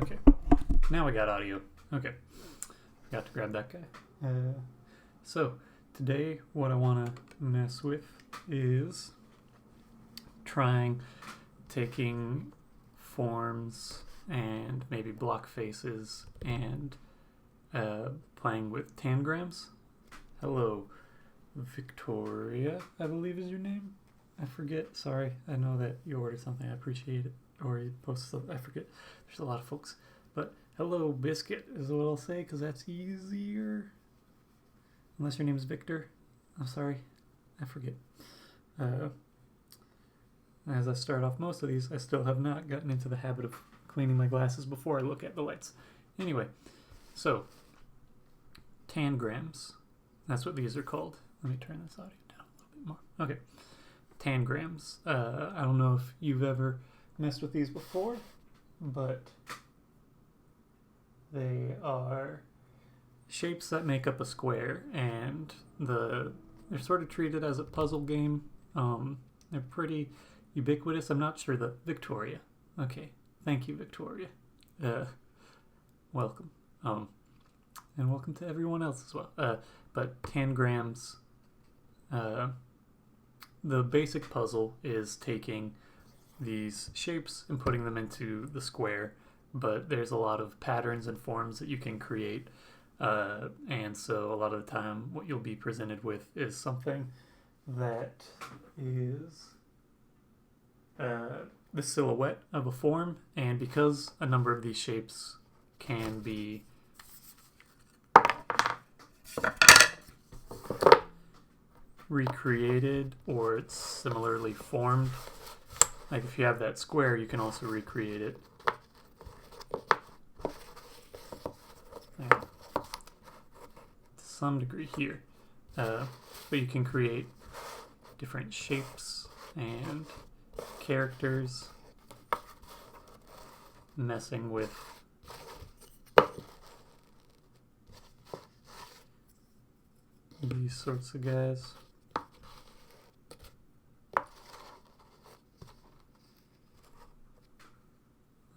Okay, now we got audio. Okay, forgot to grab that guy. So today what I want to mess with is trying taking forms and maybe block faces and playing with Tangrams. Hello, Victoria, I believe is your name. I forget. Sorry. I know that you ordered something. I appreciate it. Or you posted something. I forget. There's a lot of folks. But hello, Biscuit is what I'll say because that's easier. Unless your name is Victor. I'm sorry. I forget. As I start off most of these, I still have not gotten into the habit of cleaning my glasses before I look at the lights. Anyway, so Tangrams. That's what these are called. Let me turn this audio down a little bit more. Okay. Tangrams. I don't know if you've ever messed with these before, but they are shapes that make up a square, and they're sort of treated as a puzzle game. They're pretty ubiquitous. I'm not sure that Victoria. Okay, thank you, Victoria. Welcome. And welcome to everyone else as well. But Tangrams, the basic puzzle is taking these shapes and putting them into the square, but there's a lot of patterns and forms that you can create, and so a lot of the time what you'll be presented with is something that is the silhouette of a form, and because a number of these shapes can be recreated or it's similarly formed, like if you have that square, you can also recreate it. To some degree here. But you can create different shapes and characters, messing with these sorts of guys.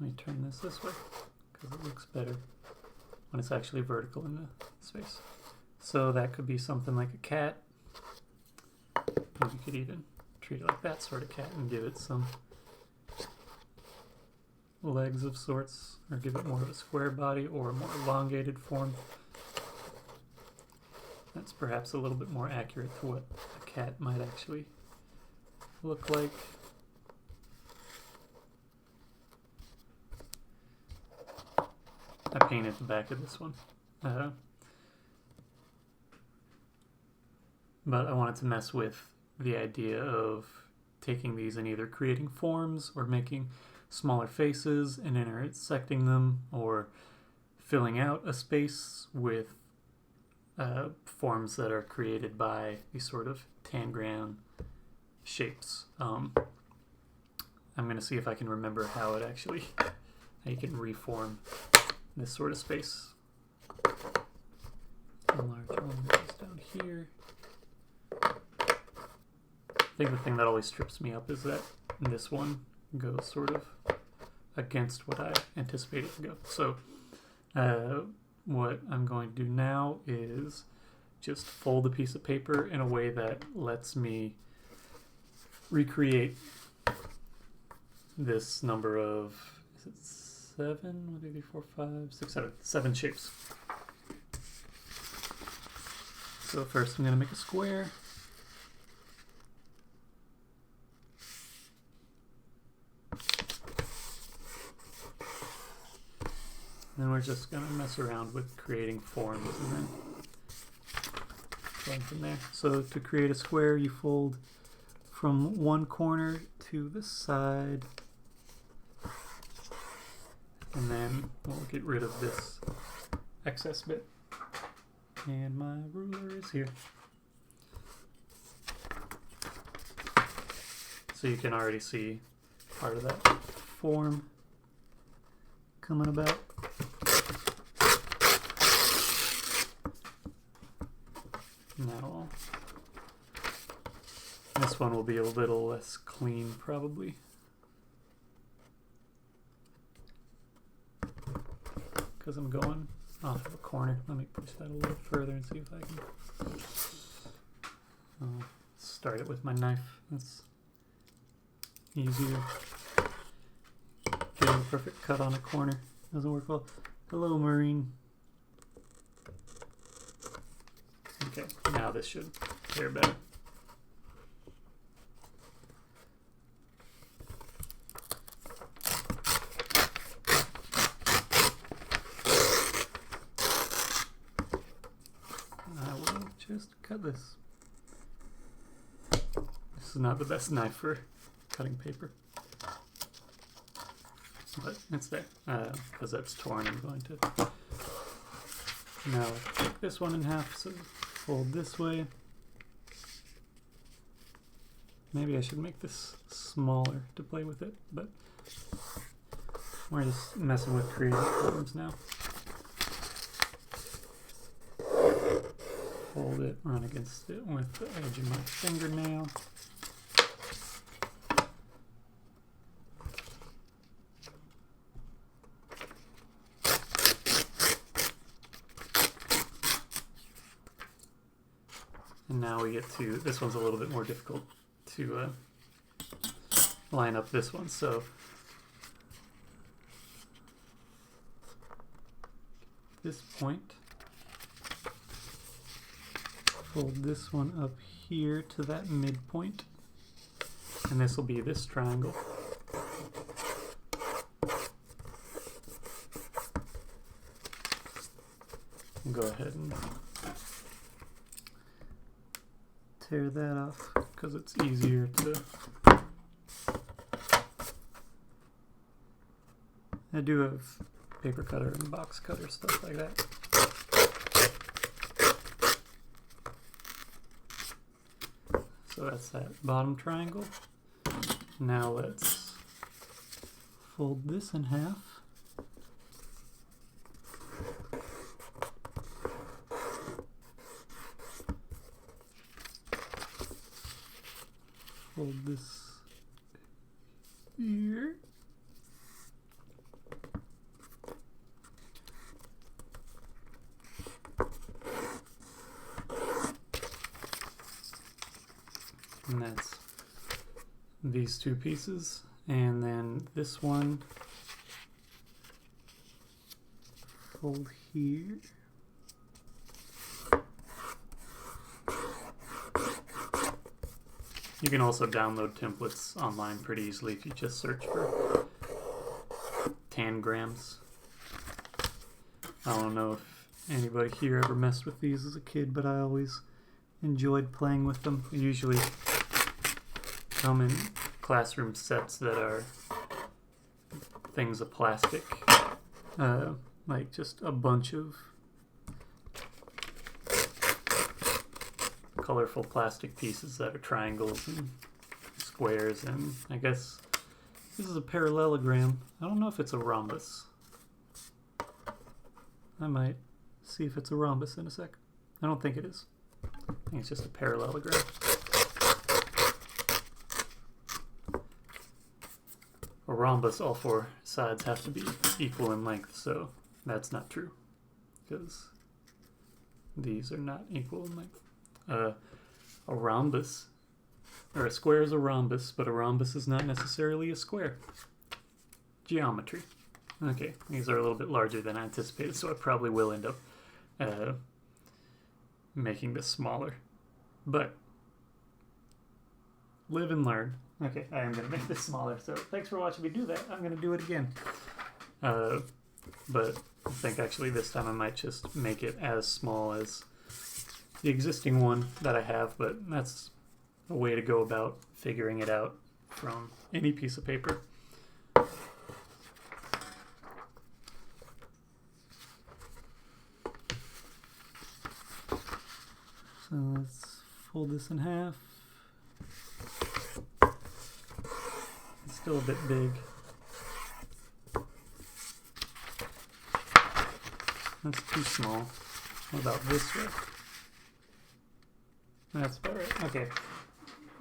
Let me turn this way because it looks better when it's actually vertical in the space. So that could be something like a cat. And you could even treat it like that sort of cat and give it some legs of sorts, or give it more of a square body or a more elongated form. That's perhaps a little bit more accurate to what a cat might actually look like. I painted the back of this one. But I wanted to mess with the idea of taking these and either creating forms or making smaller faces and intersecting them, or filling out a space with forms that are created by these sort of tangram shapes. I'm going to see if I can remember how you can reform this sort of space. A large one goes down here. I think the thing that always trips me up is that this one goes sort of against what I anticipated to go. So what I'm going to do now is just fold a piece of paper in a way that lets me recreate this number of, is it 7? 1, 2, 3, 4, 5, 6, 7 shapes. So first I'm going to make a square. And then we're just going to mess around with creating forms and then going from there. So to create a square, you fold from one corner to the side. And then we'll get rid of this excess bit. And my ruler is here. So you can already see part of that form coming about. Now, this one will be a little less clean, probably. because I'm going off of a corner. Let me push that a little further and see if I can start it with my knife. That's easier. Getting a perfect cut on a corner doesn't work well. Hello, Marine. Okay, now this should clear better. I will just cut this. This is not the best knife for cutting paper, but it's there because that's torn. I'm going to now take this one in half, so fold this way. Maybe I should make this smaller to play with it, but we're just messing with creative problems now. Fold it, run against it with the edge of my fingernail. And now we get to, this one's a little bit more difficult to line up this one. So this point, fold this one up here to that midpoint, and this will be this triangle. And go ahead and tear that off because it's easier to. I do have paper cutter and box cutter, stuff like that. So that's that bottom triangle. Now let's fold this in half. Fold this here. And that's these two pieces, and then this one fold here. You can also download templates online pretty easily if you just search for Tangrams. I don't know if anybody here ever messed with these as a kid, but I always enjoyed playing with them. They usually come in classroom sets that are things of plastic, like just a bunch of colorful plastic pieces that are triangles and squares, and I guess this is a parallelogram. I don't know if it's a rhombus. I might see if it's a rhombus in a sec. I don't think it is. I think it's just a parallelogram. A rhombus, all four sides have to be equal in length, so that's not true, because these are not equal in length. A rhombus, or a square is a rhombus, but a rhombus is not necessarily a square. Geometry. Okay, these are a little bit larger than I anticipated, so I probably will end up making this smaller. But live and learn. Okay, I am going to make this smaller, so thanks for watching me do that. I'm going to do it again. But I think actually this time I might just make it as small as the existing one that I have, but that's a way to go about figuring it out from any piece of paper. So let's fold this in half. It's still a bit big. That's too small. What about this way? That's about right. Okay.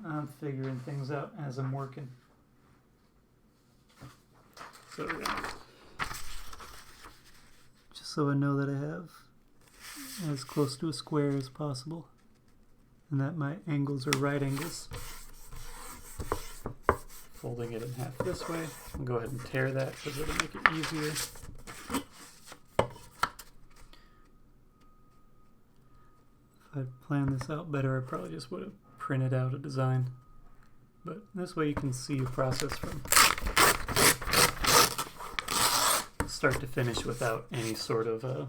I'm figuring things out as I'm working. So we're gonna just so I know that I have as close to a square as possible, and that my angles are right angles. Folding it in half this way, I'll go ahead and tear that because it'll make it easier. If I'd planned this out better, I probably just would have printed out a design. But this way you can see the process from start to finish without any sort of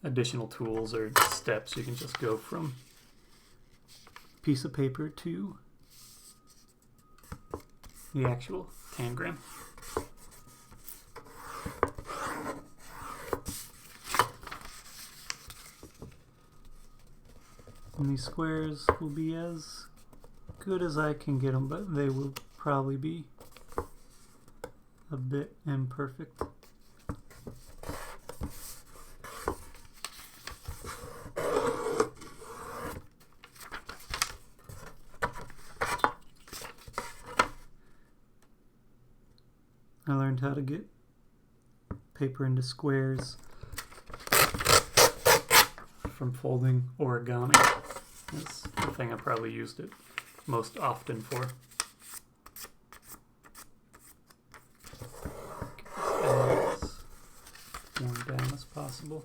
additional tools or steps. You can just go from piece of paper to the actual tangram. And these squares will be as good as I can get them, but they will probably be a bit imperfect. I learned how to get paper into squares from folding origami. That's the thing I probably used it most often for. As worn down as possible.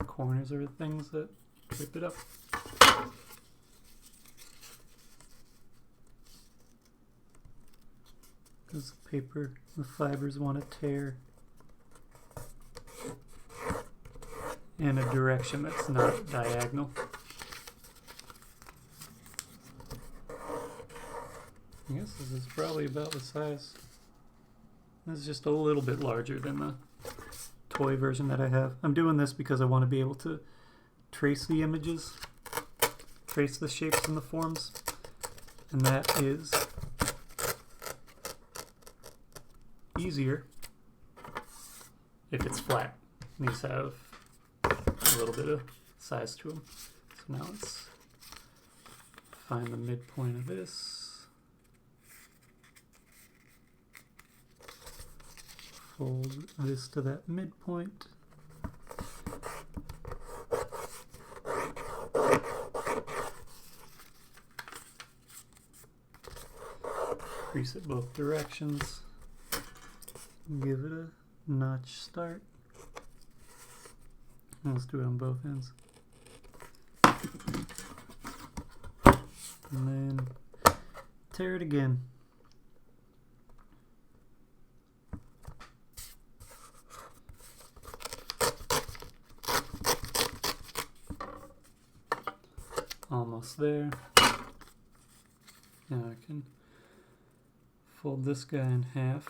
Corners are the things that trip it up. Because the paper, the fibers want to tear in a direction that's not diagonal. I guess this is probably about the size. This is just a little bit larger than the toy version that I have. I'm doing this because I want to be able to trace the images, trace the shapes and the forms, and that is easier if it's flat. These have a little bit of size to them. So now let's find the midpoint of this. Fold this to that midpoint. Crease it both directions. Give it a notch start. Let's do it on both ends. And then tear it again. Almost there. Now I can fold this guy in half.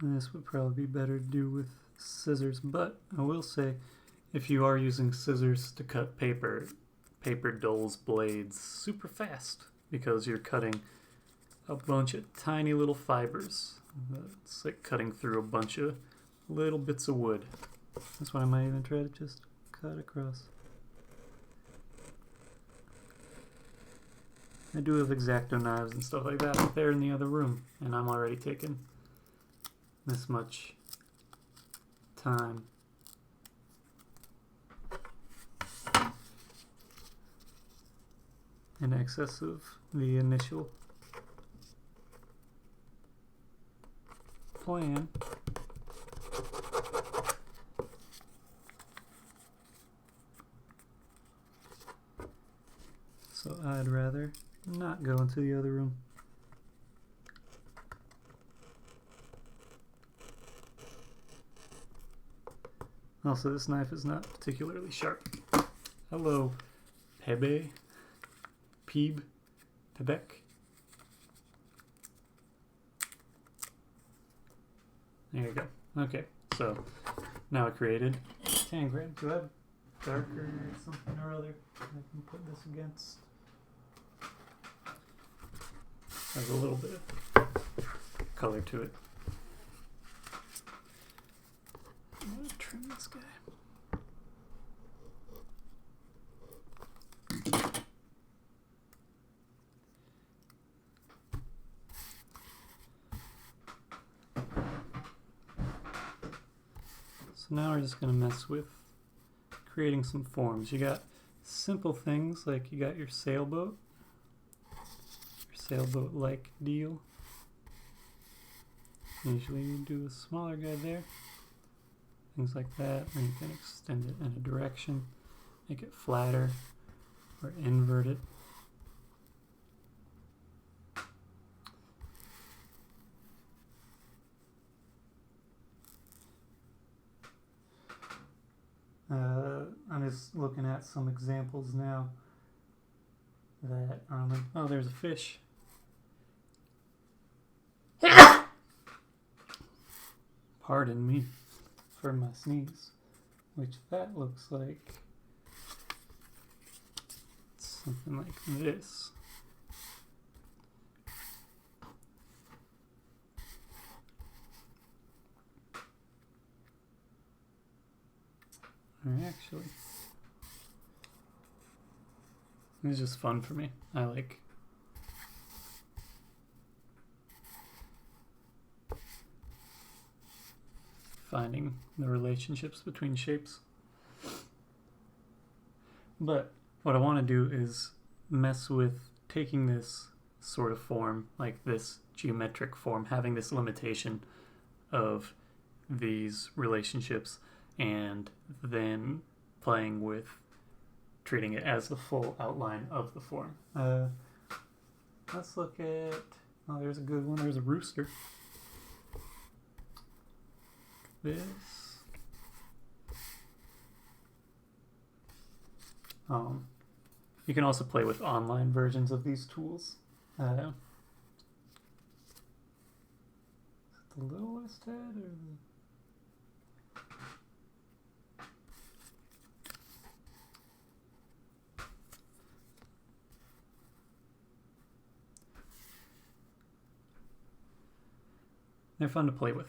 This would probably be better to do with scissors, but I will say, if you are using scissors to cut paper, paper dulls blades super fast because you're cutting a bunch of tiny little fibers. It's like cutting through a bunch of little bits of wood. That's why I might even try to just cut across. I do have X-Acto knives and stuff like that, but they're in the other room, and I'm already taking this much time. In excess of the initial plan. So I'd rather not go into the other room. Also, this knife is not particularly sharp. Hello, Pebe. Peeb Tebek. There you go. Okay, so now I created Tangram. Do I have darker or something or other I can put this against? There's a little bit of color to it. I'm gonna trim this guy. So now we're just going to mess with creating some forms. You got simple things like you got your sailboat like deal. Usually you do a smaller guy there. Things like that. Or you can extend it in a direction, make it flatter, or invert it. I'm just looking at some examples now that are on the, oh, there's a fish. Pardon me for my sneeze, which that looks like something like this. Or actually, it's just fun for me. I like finding the relationships between shapes. But what I want to do is mess with taking this sort of form, like this geometric form, having this limitation of these relationships, and then playing with treating it as the full outline of the form. Let's look at, oh, there's a good one. There's a rooster. This. You can also play with online versions of these tools. Is it the littlest head or the... They're fun to play with.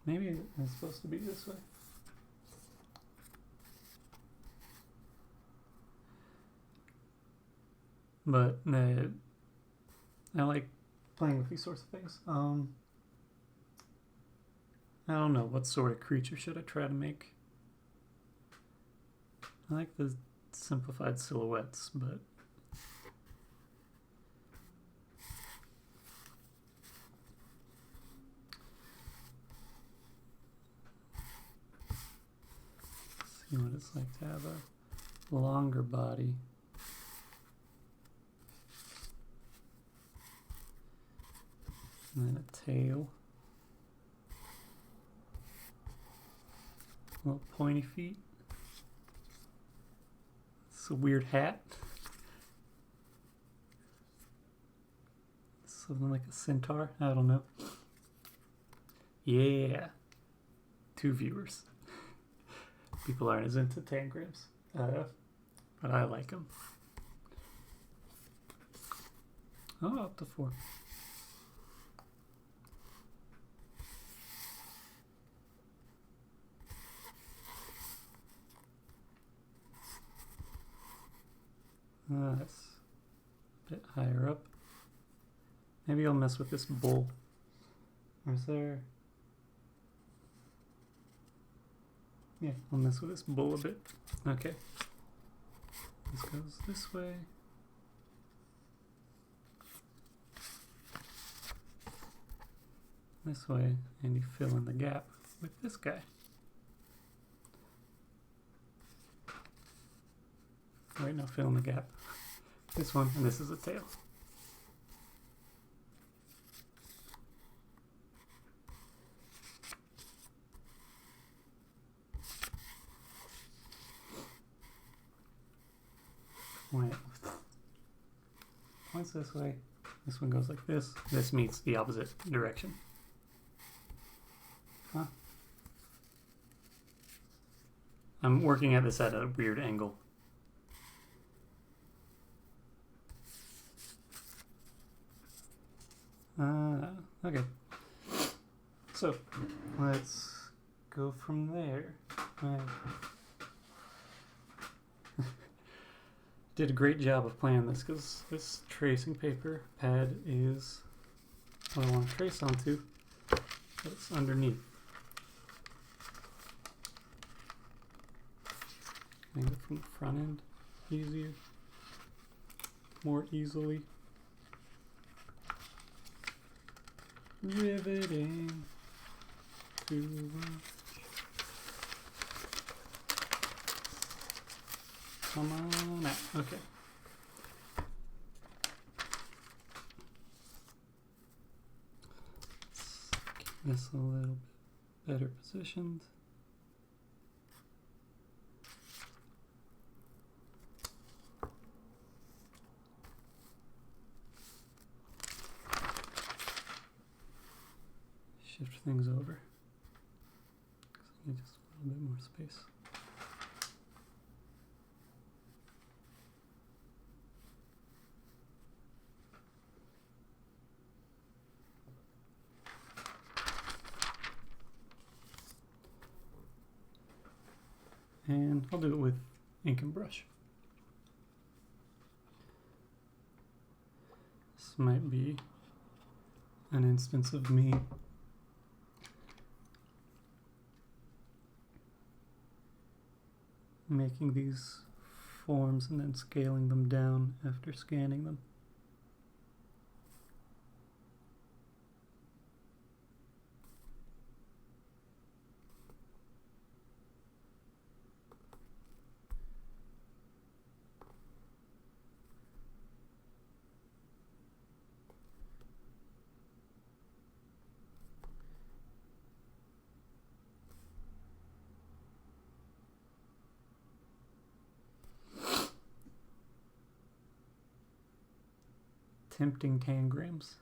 Maybe it's supposed to be this way. But I like playing with these sorts of things. I don't know, what sort of creature should I try to make? I like the simplified silhouettes, but see what it's like to have a longer body. And then a tail. Little pointy feet. It's a weird hat. Something like a centaur. I don't know. Yeah. 2 viewers. People aren't as into Tangrams, but I like them. Oh, up to 4. That's a bit higher up. Maybe I'll mess with this bull. Or is there... Yeah, I'll mess with this bull a bit. Okay. This goes this way. This way, and you fill in the gap with this guy. Right now, fill in the gap. This one, and this is a tail. Wait. points this way. This one goes like this. This meets the opposite direction. Huh? I'm working at this at a weird angle. Okay. So, let's go from there. Did a great job of planning this because this tracing paper pad is what I want to trace onto. It's underneath. Make it from the front end easier, more easily. Riveting to come on out. Okay. Let's get this a little bit better positioned. Shift things over. I need just a little bit more space. And I'll do it with ink and brush. This might be an instance of me making these forms and then scaling them down after scanning them. Tempting Tangrams.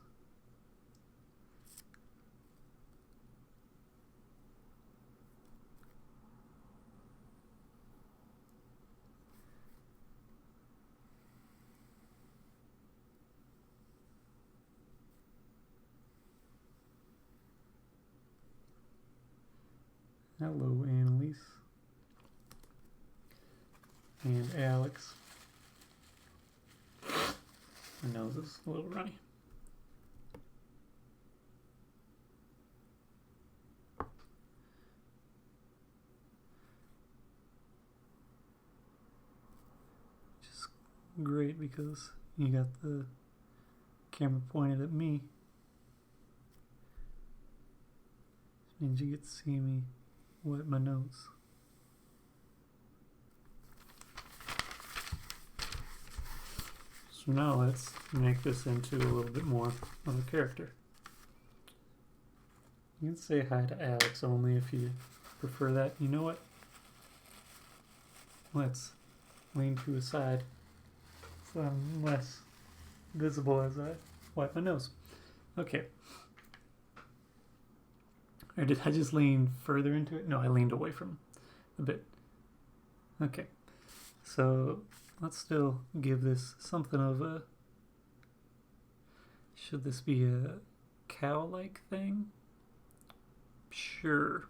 Hello, Annalise. And Alex. My nose is a little runny. Which is great because you got the camera pointed at me. Which means you get to see me wipe my nose. So now let's make this into a little bit more of a character. You can say hi to Alex only if you prefer that. You know what? Let's lean to a side so I'm less visible as I wipe my nose. Okay. Or did I just lean further into it? No, I leaned away from a bit. Okay. So let's still give this something of a... Should this be a cow-like thing? Sure.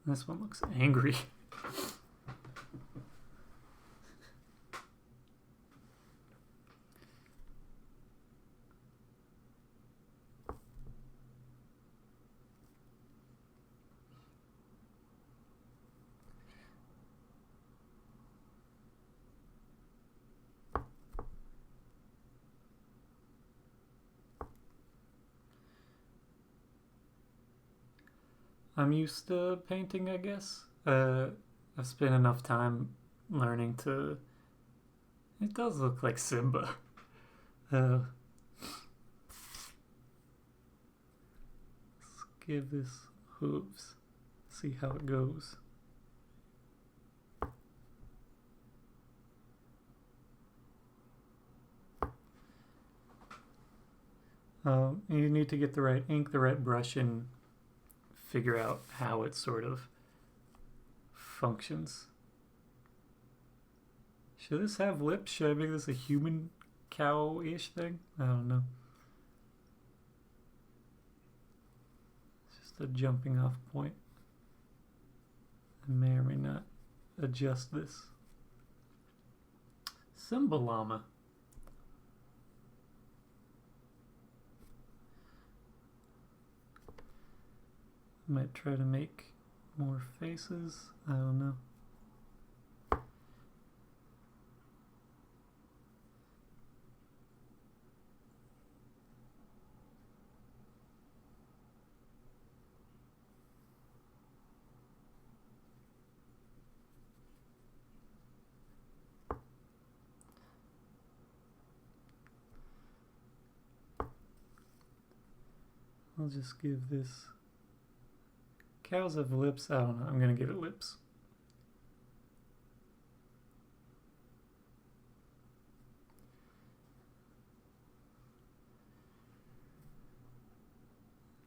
This one looks angry. I'm used to painting, I guess. I've spent enough time learning to... It does look like Simba. give this hooves. See how it goes. You need to get the right ink, the right brush, and figure out how it sort of functions. Should this have lips? Should I make this a human cow-ish thing? I don't know. It's just a jumping off point. I may or may not adjust this. Simba llama. Might try to make more faces. I don't know. I'll just give this... Cows have lips? I don't know. I'm going to give it lips.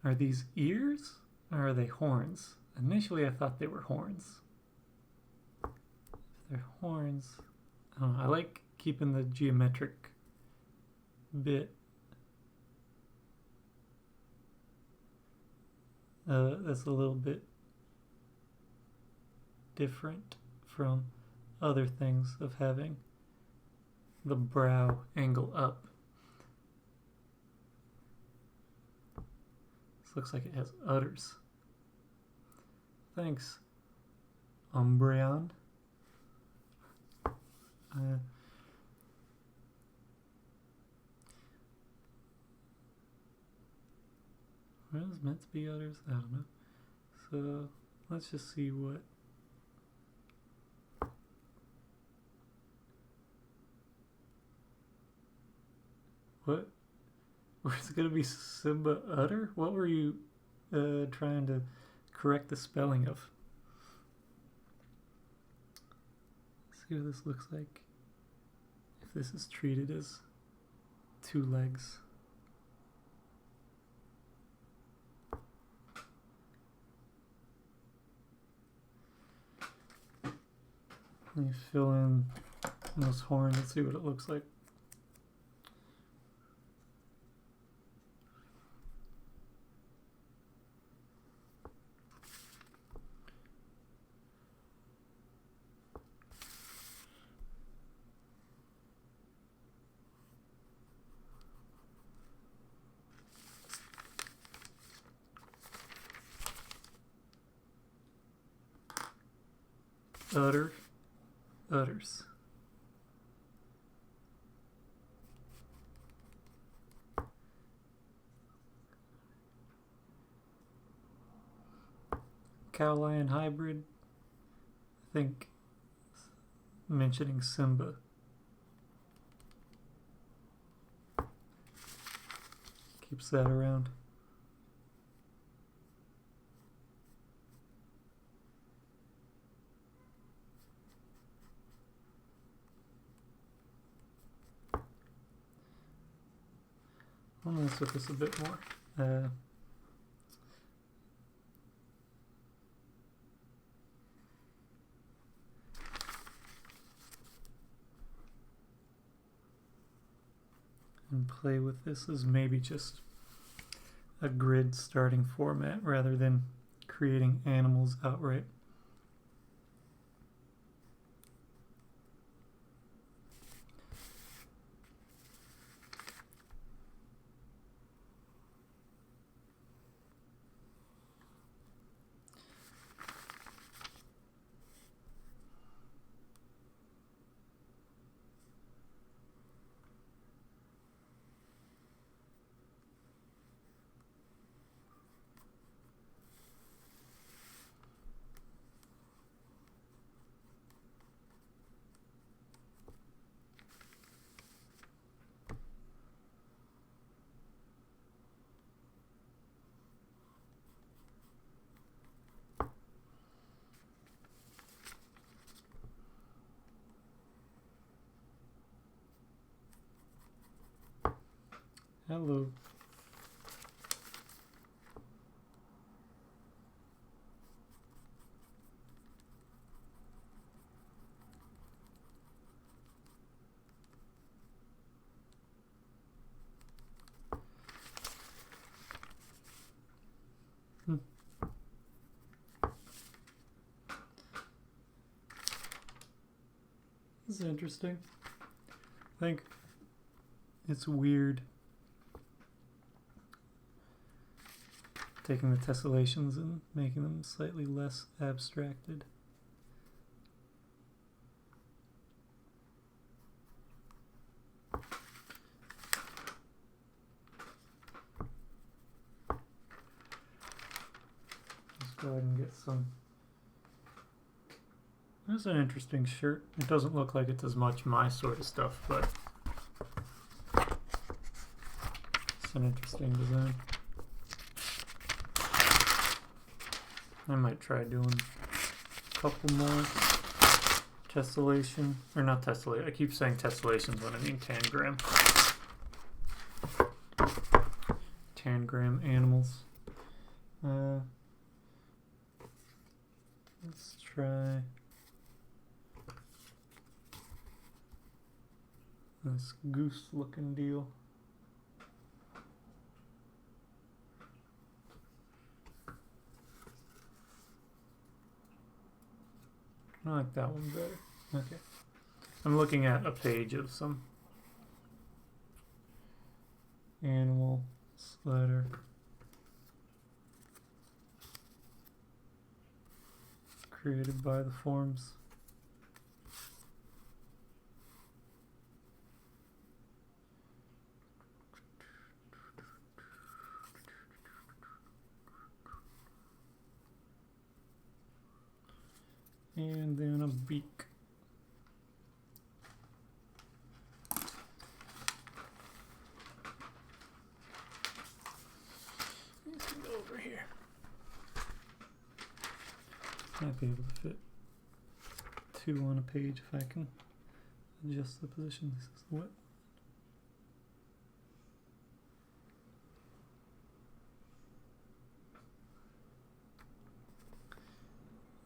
Are these ears? Or are they horns? Initially I thought they were horns. If they're horns... I don't know. I like keeping the geometric bit. That's a little bit different from other things of having the brow angle up. This looks like it has udders. Thanks, Umbreon. What is meant to be udders? I don't know. So let's just see what. What? Was it going to be Simba udder? What were you trying to correct the spelling of? Let's see what this looks like. If this is treated as 2 legs. Let me fill in those horns and see what it looks like. Udders. Cow-lion hybrid. I think mentioning Simba. Keeps that around. I'll mess with this a bit more. And play with this as maybe just a grid starting format rather than creating animals outright. Hello. This is interesting. I think it's weird taking the tessellations and making them slightly less abstracted. Let's go ahead and get some. This is an interesting shirt. It doesn't look like it's as much my sort of stuff, but it's an interesting design. I might try doing a couple more tessellation, or not tessellation. I keep saying tessellations when I mean tangram. Tangram animals. Let's try this goose looking deal. I like that one better. Okay. I'm looking at a page of some animal slider. Created by the forms. And then a beak. Let's go over here. Might be able to fit two on a page if I can adjust the position. This is what.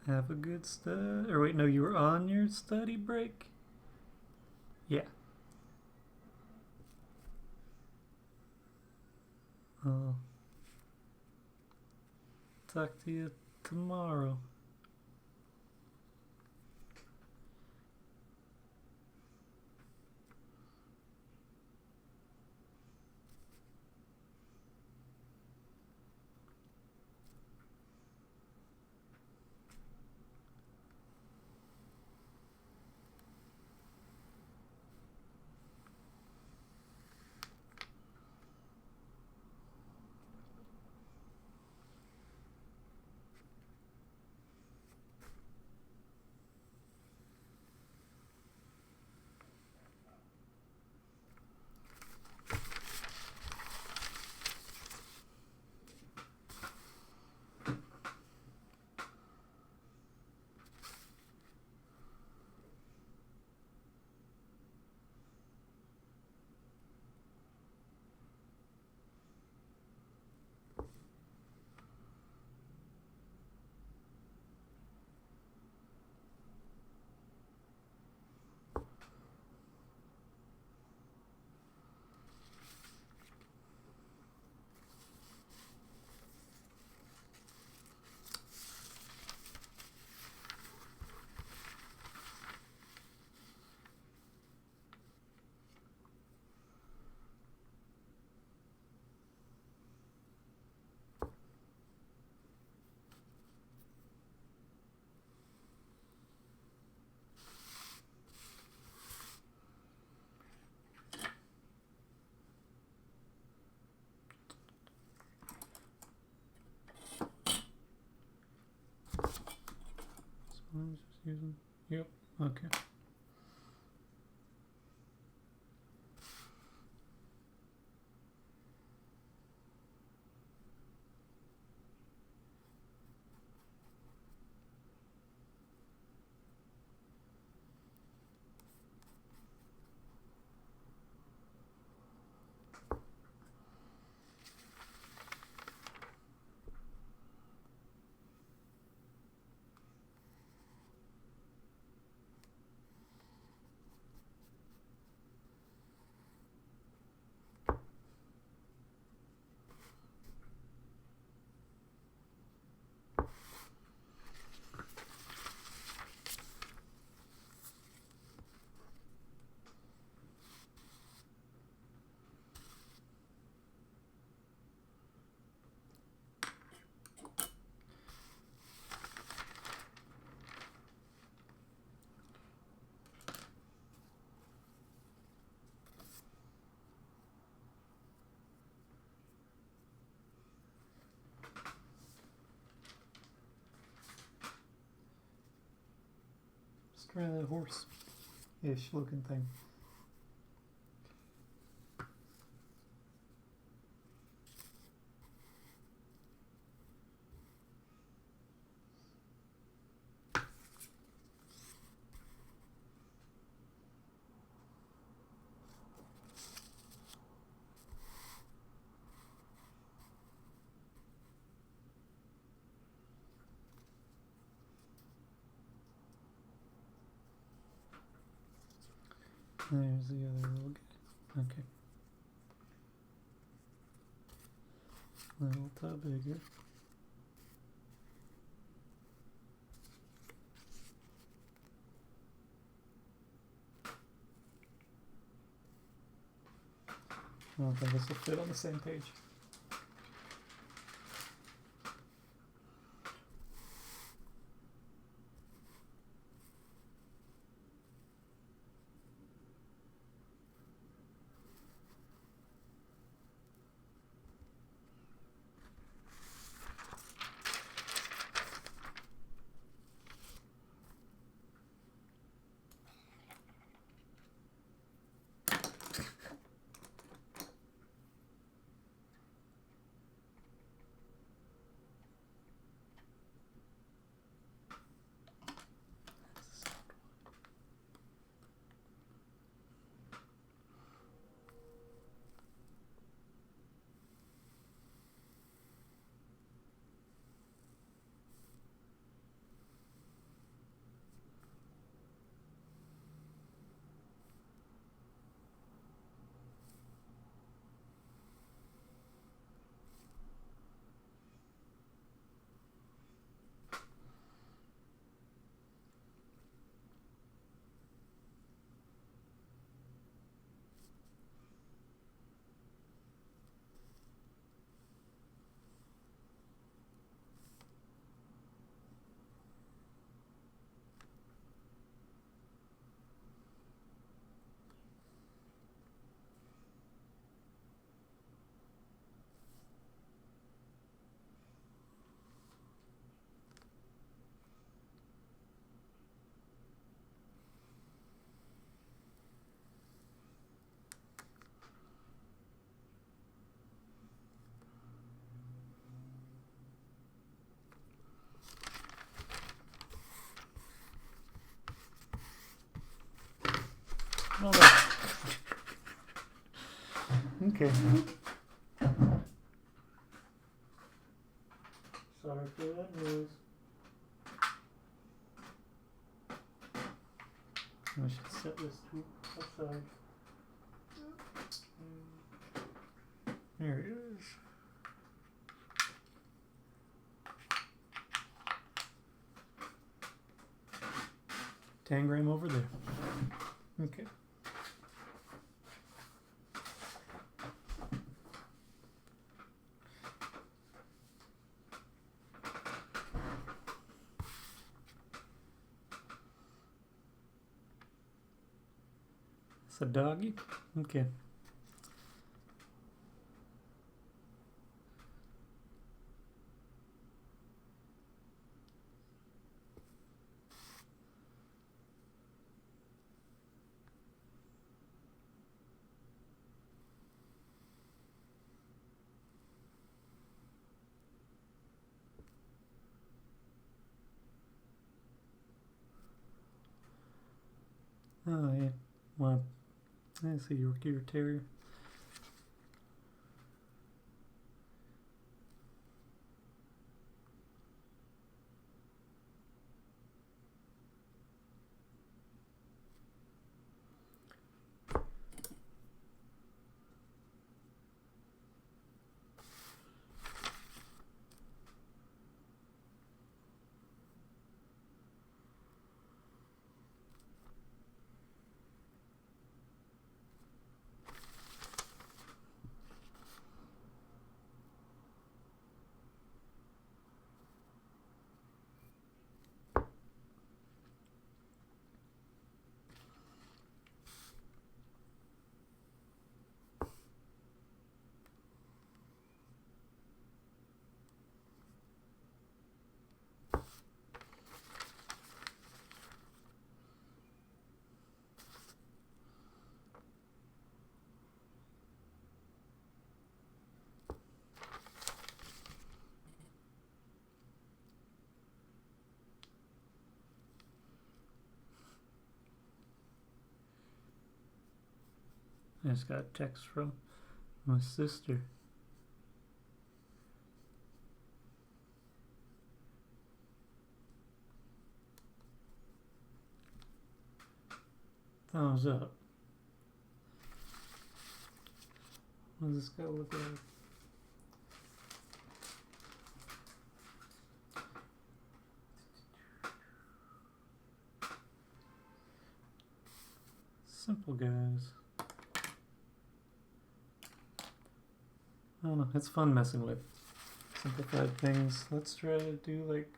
Have a good study. Or wait, no, you were on your study break? Yeah. I'll talk to you tomorrow. I'm just using. Yep. Okay. Kind of a horse-ish looking thing. There's the other little guy. Okay. Little tad bigger. I don't think this will fit on the same page. Well done. Okay. Sorry for that news. I should set this aside. There it is. Tangram over there. Okay. It's a doggy? Okay. Oh, yeah. Well, I see Yorkie Terrier. I just got a text from my sister. Thumbs up. What does this guy look like? Simple guys. I don't know, it's fun messing with simplified things. Let's try to do like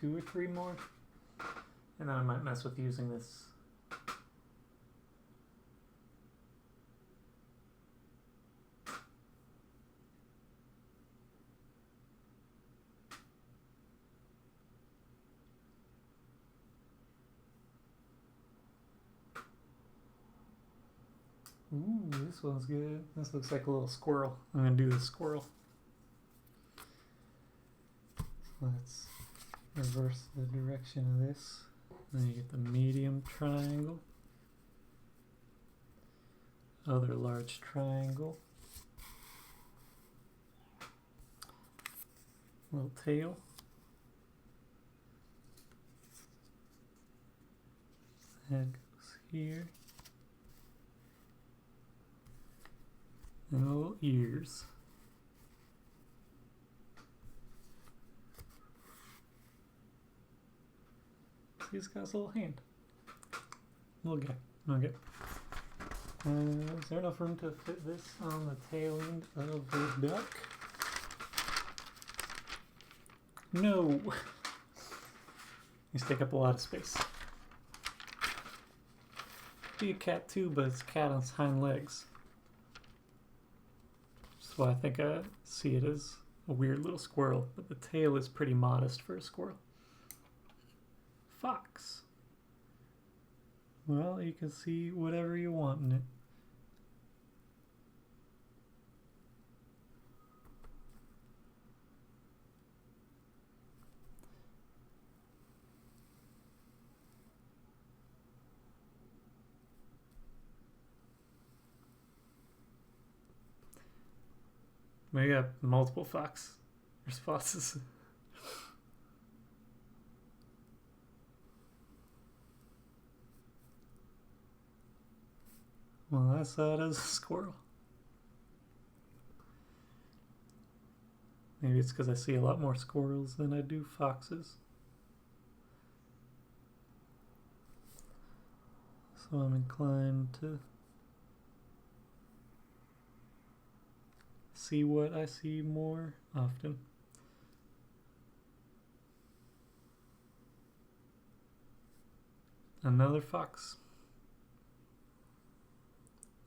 2 or 3 more. And then I might mess with using this. Ooh, this one's good. This looks like a little squirrel. I'm gonna do the squirrel. Let's reverse the direction of this. Then you get the medium triangle. Other large triangle. Little tail. Head goes here. And little ears. See, he's got his little hand. Little guy. Okay. Is there enough room to fit this on the tail end of the duck? No! These take up a lot of space. Be a cat too, but it's a cat on its hind legs. That's why I think I see it as a weird little squirrel, but the tail is pretty modest for a squirrel. Fox. Well, you can see whatever you want in it. Maybe I got multiple fox responses. Well, I saw it as a squirrel. Maybe it's because I see a lot more squirrels than I do foxes. So I'm inclined to see what I see more often. Another fox.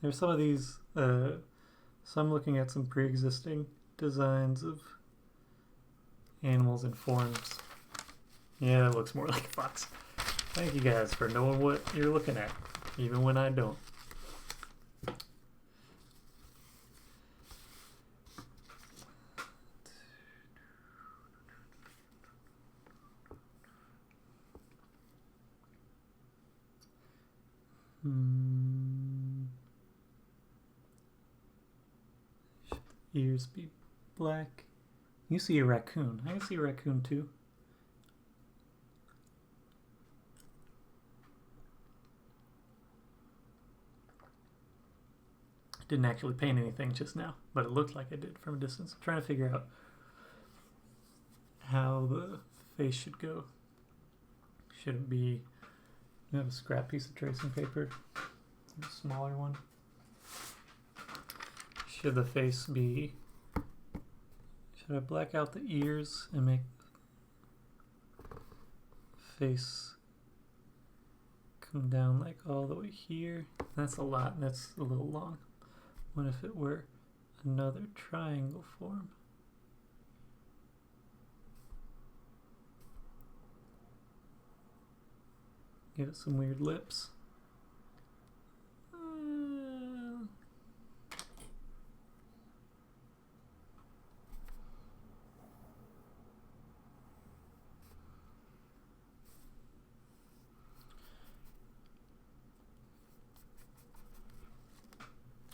There's some of these, so I'm looking at some pre-existing designs of animals and forms. Yeah, it looks more like a fox. Thank you guys for knowing what you're looking at, even when I don't. Should the ears be black? You see a raccoon. I can see a raccoon too. Didn't actually paint anything just now, but it looked like I did from a distance. I'm trying to figure out how the face should go. Should it be... You have a scrap piece of tracing paper, a smaller one. Should the face be... Should I black out the ears and make face come down like all the way here? That's a lot, that's a little long. What if it were another triangle form? Give it some weird lips.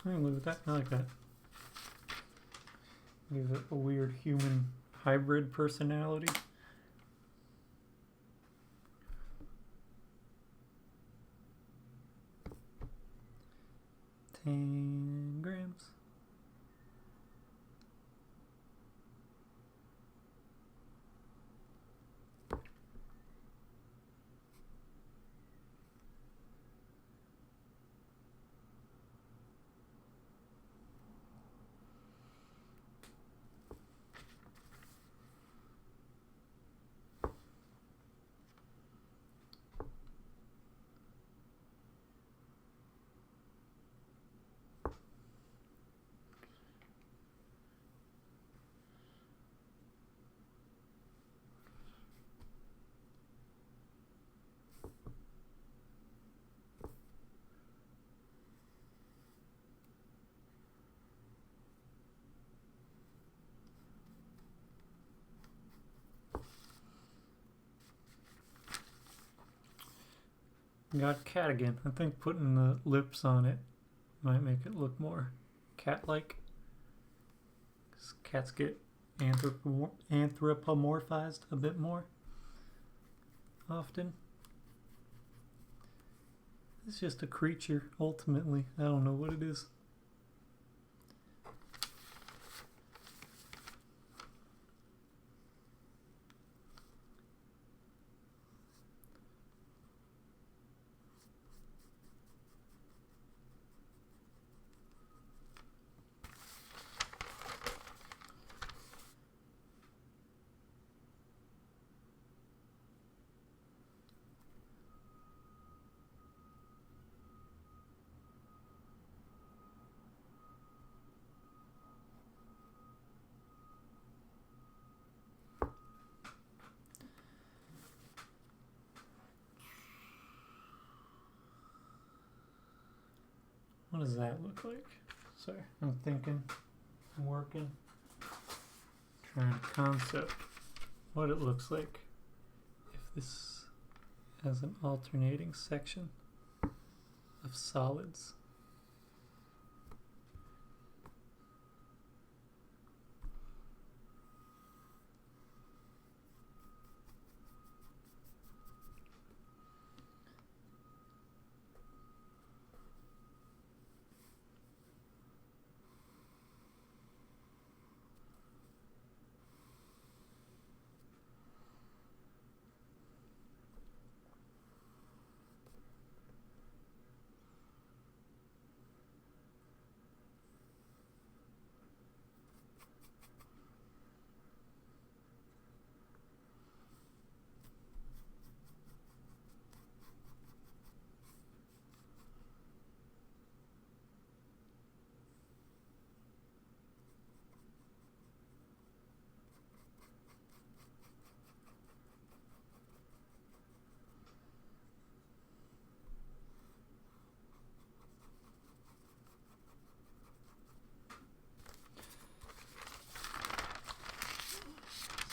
I can live with that. I like that. Gives it a weird human hybrid personality. Tangrams. Got cat again. I think putting the lips on it might make it look more cat-like. 'Cause cats get anthropomorphized a bit more often. It's just a creature, ultimately. I don't know what it is. What does that look like? Sorry, I'm thinking, I'm working, trying to concept what it looks like if this has an alternating section of solids.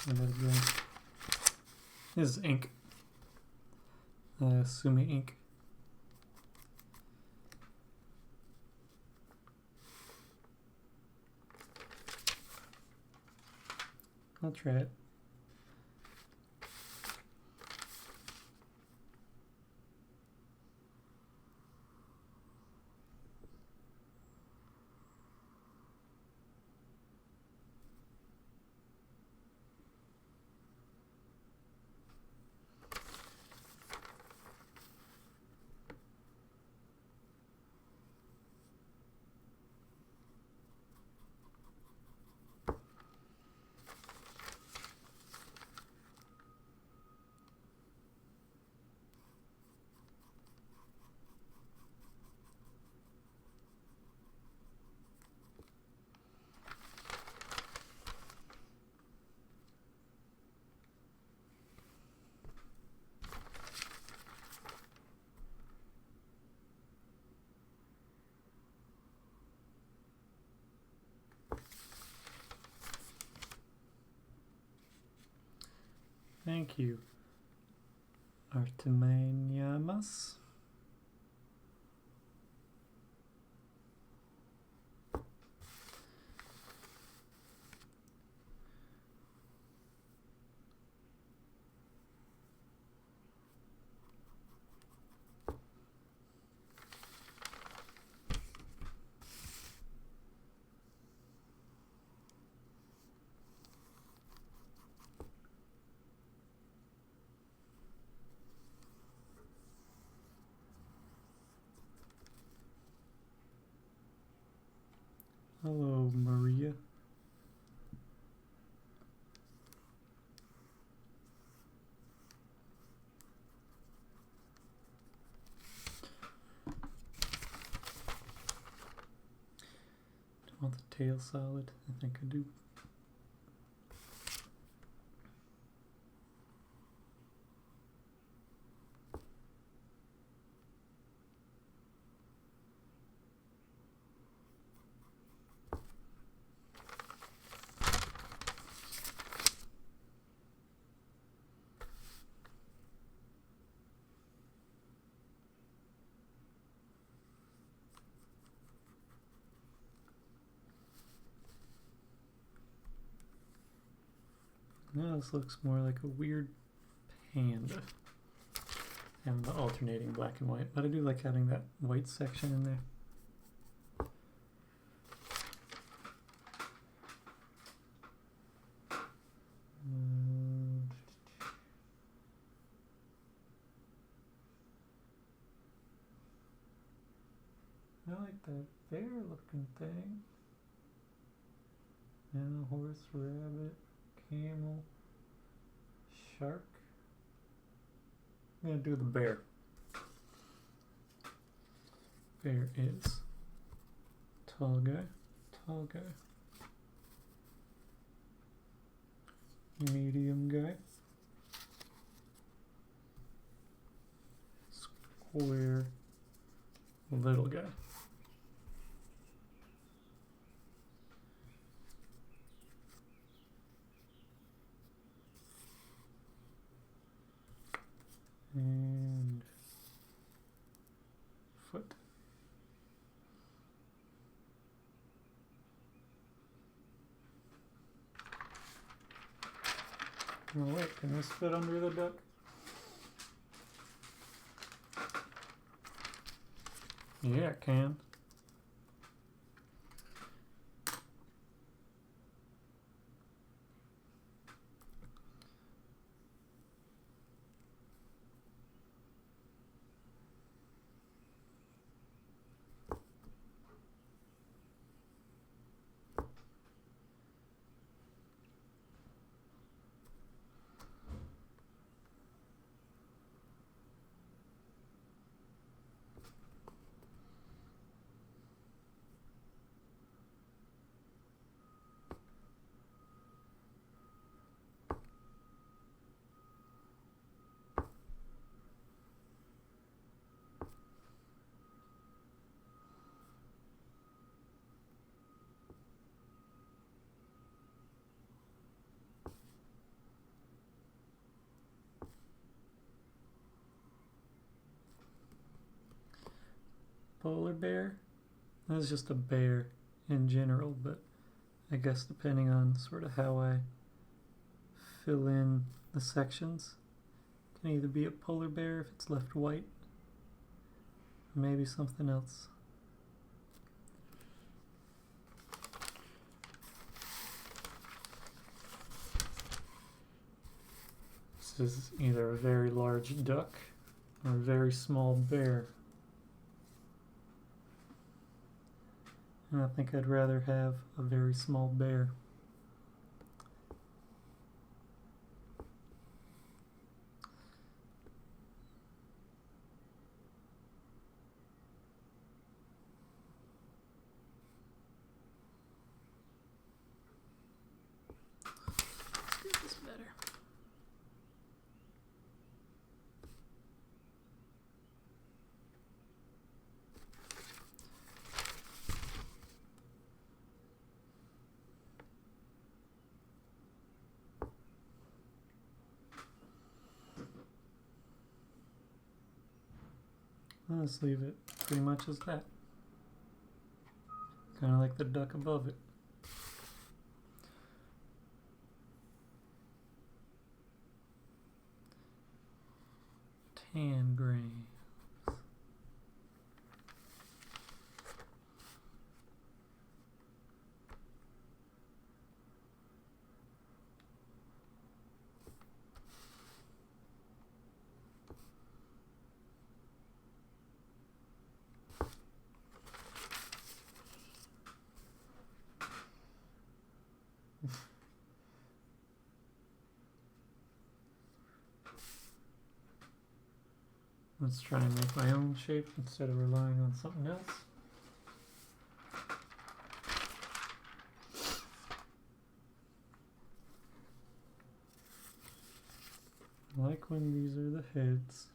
This is ink. Sumi ink. I'll try it. Thank you, Artemaniamas. tail solid. I think I do. Now this looks more like a weird panda. And the alternating black and white, but I do like having that white section in there. I like that bear looking thing. And a horse, rabbit, camel, shark. I'm gonna do the bear. Bear is tall guy, medium guy, square, little guy. And foot. Oh wait, can this fit under the duck? Yeah, it can. Polar bear? That's just a bear in general, but I guess depending on sort of how I fill in the sections, it can either be a polar bear if it's left white, or maybe something else. This is either a very large duck or a very small bear. And I think I'd rather have a very small bear. Let's get this better. Let's leave it pretty much as that. Kind of like the duck above it. Tangrams. Let's try and make my own shape instead of relying on something else. like when these are the heads.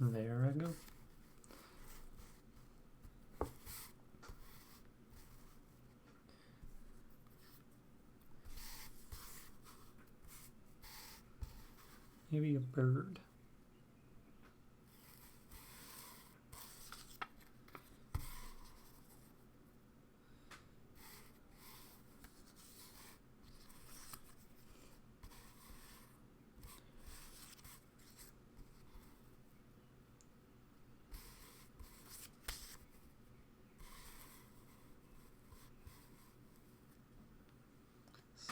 There I go. Maybe a bird.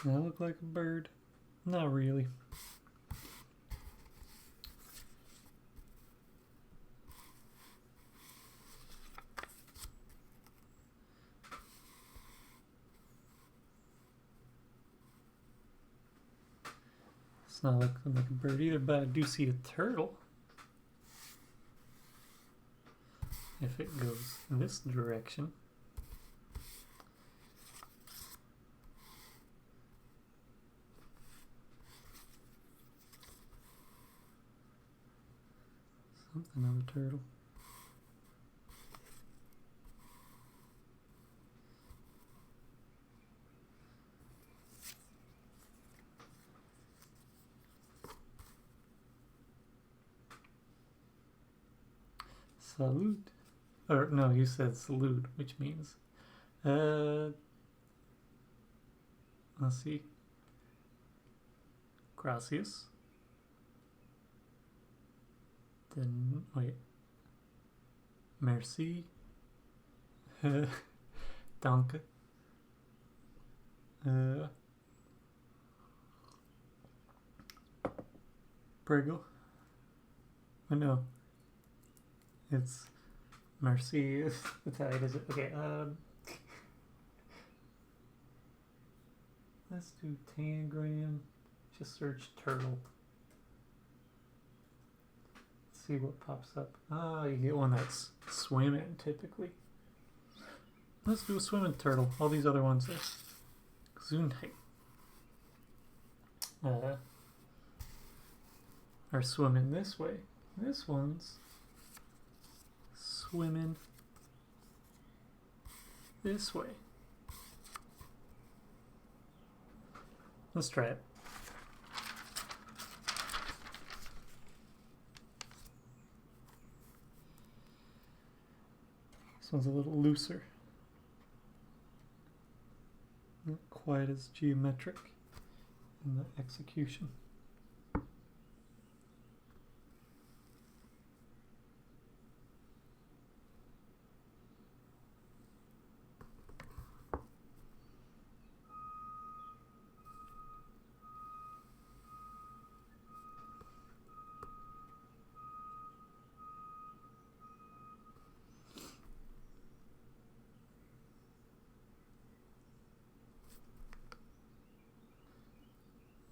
Does that look like a bird? Not really. It's not looking like a bird either, but I do see a turtle. If it goes in this direction. Something of a turtle. Salute. Or no, you said salute, which means let's see. Gracias. Then wait. Merci. Danke. Prego. Oh no. It's Merci. That's how it is. Okay, let's do Tangram. Just search turtle. Let's see what pops up. Ah, you get one that's swimming typically. Let's do a swimming turtle. All these other ones are Gesundheit. Are swimming this way. This one's swimming this way. Let's try it. This one's a little looser. Not quite as geometric in the execution.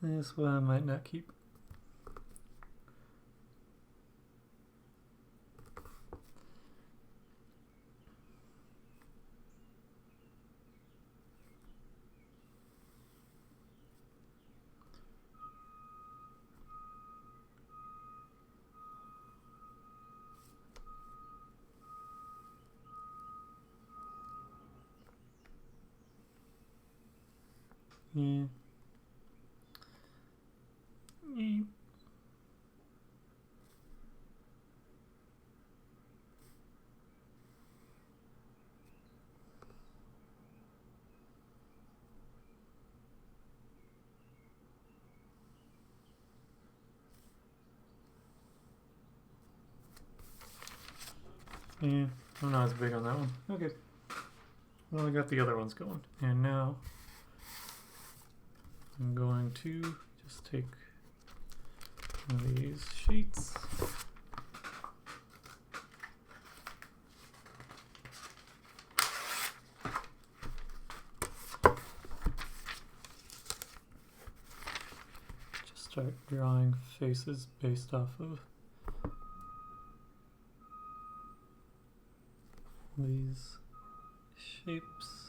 This one I might not keep. Yeah. Yeah. Yeah, I'm not as big on that one. Okay. Well, I got the other ones going. And now I'm going to just take one of these sheets. Just start drawing faces based off of these shapes.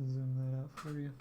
Zoom that out for you.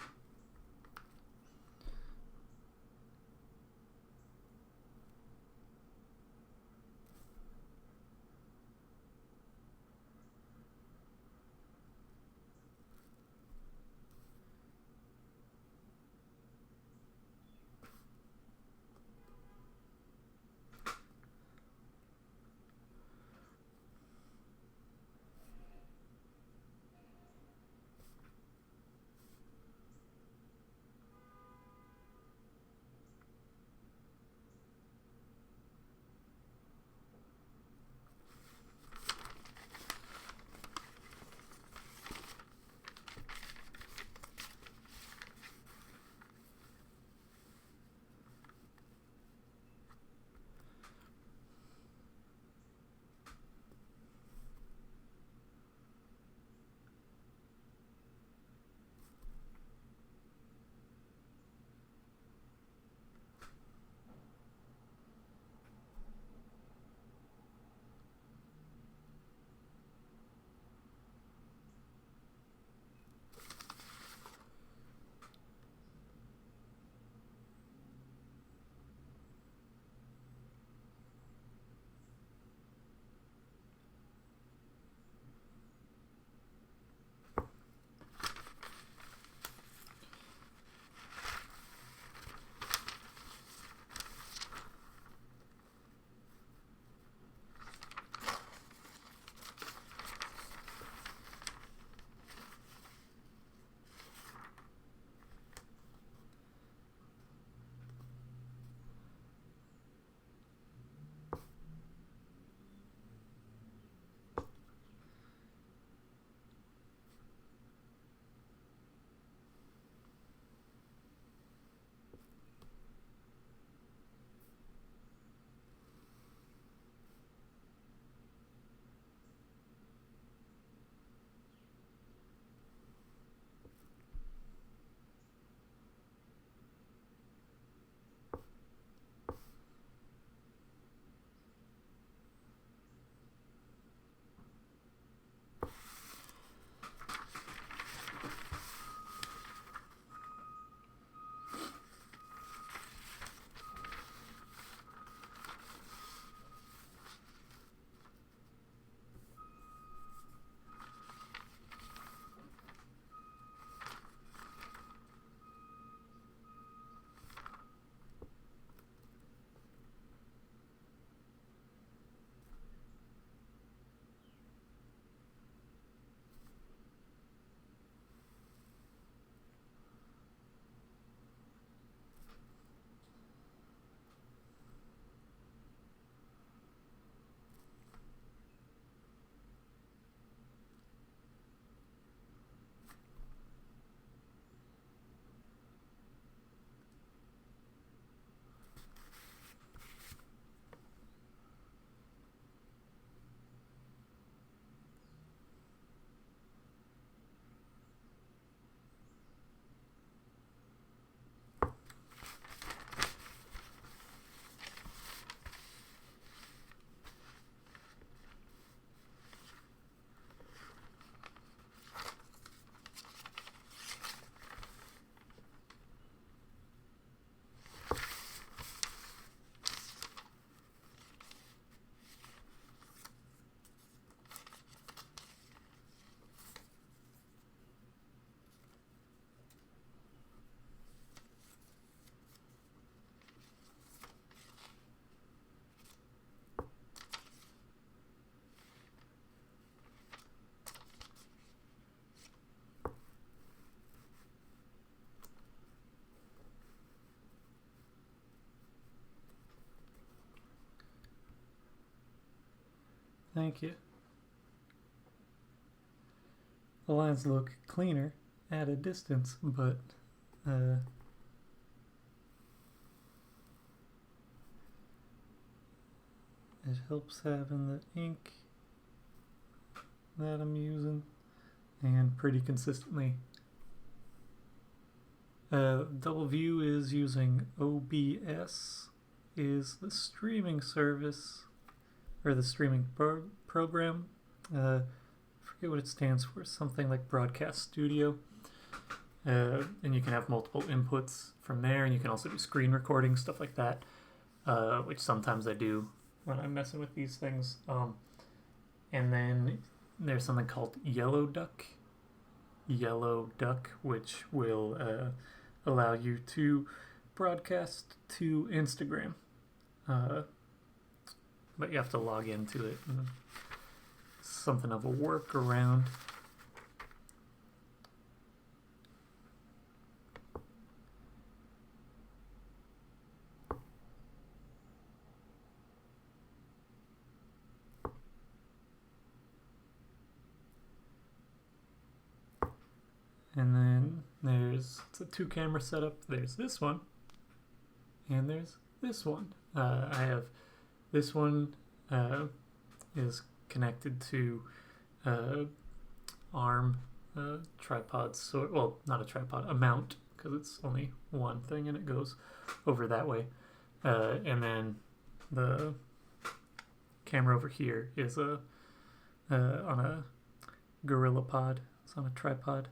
Thank you. The lines look cleaner at a distance, but it helps having the ink that I'm using and pretty consistently. Double View is using OBS, is the streaming service, or the streaming program. I forget what it stands for, something like Broadcast Studio. And you can have multiple inputs from there, and you can also do screen recording, stuff like that, which sometimes I do when I'm messing with these things. And then there's something called Yellow Duck, which will allow you to broadcast to Instagram. But you have to log into it. And it's something of a workaround. And then it's a 2-camera setup. There's this one, and there's this one. I have this one is connected to ARM tripod. So, well, not a tripod, a mount, because it's only one thing and it goes over that way. And then the camera over here is on a Gorilla Pod. It's on a tripod.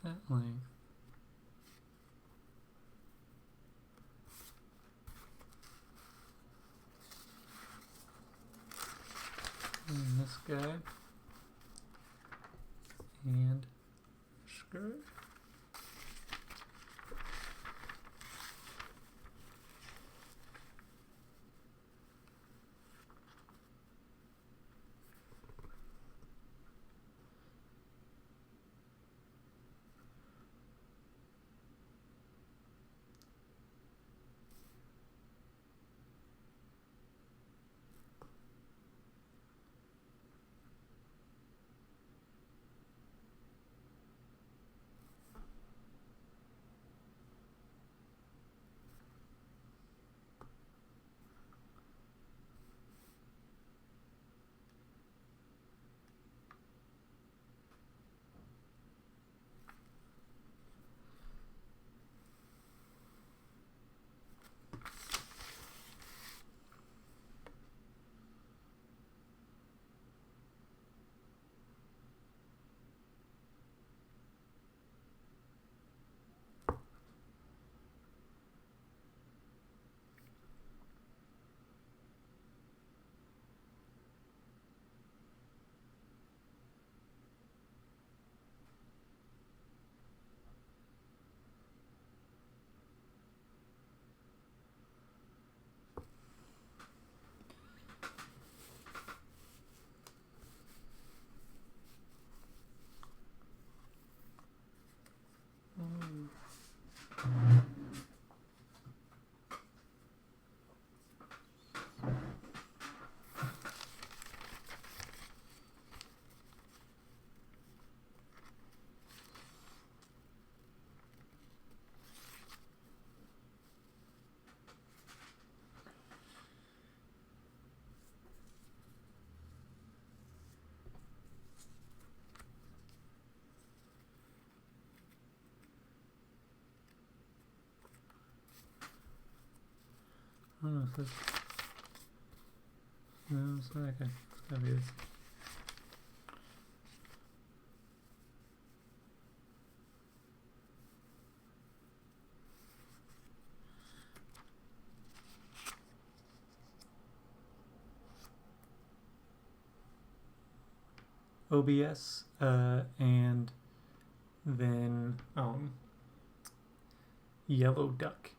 That length. And this guy. And skirt. I don't know if this. No, it's not that guy. It's gotta be this. OBS, and then Yellow Duck.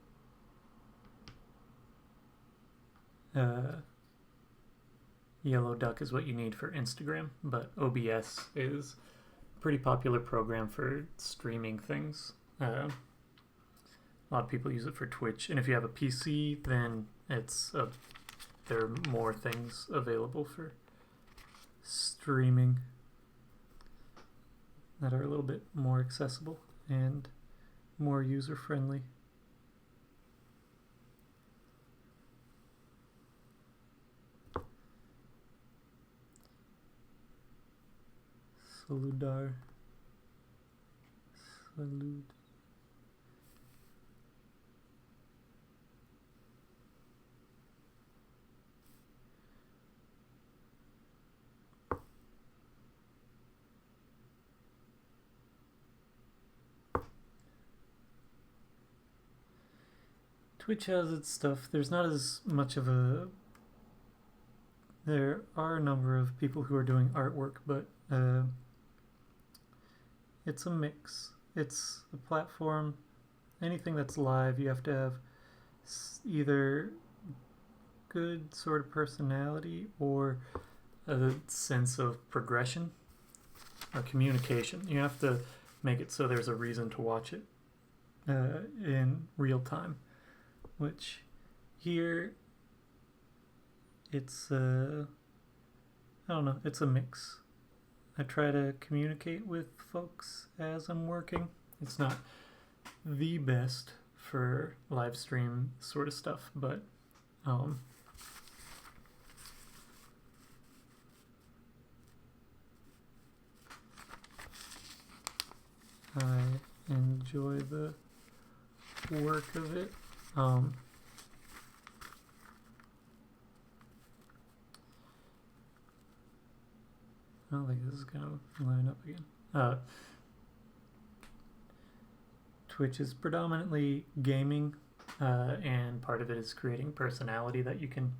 Yellow Duck is what you need for Instagram, but OBS is a pretty popular program for streaming things. A lot of people use it for Twitch, and if you have a PC, then there are more things available for streaming that are a little bit more accessible and more user-friendly. Saludar. Salud. Twitch has its stuff. There's not as much of a... There are a number of people who are doing artwork, but it's a mix. It's a platform. Anything that's live, you have to have either good sort of personality or a sense of progression or communication. You have to make it so there's a reason to watch it in real time. Which here it's I don't know, it's a mix. I try to communicate with folks as I'm working. It's not the best for live stream sort of stuff, but I enjoy the work of it. I don't think this is going to line up again. Twitch is predominantly gaming, and part of it is creating personality that you can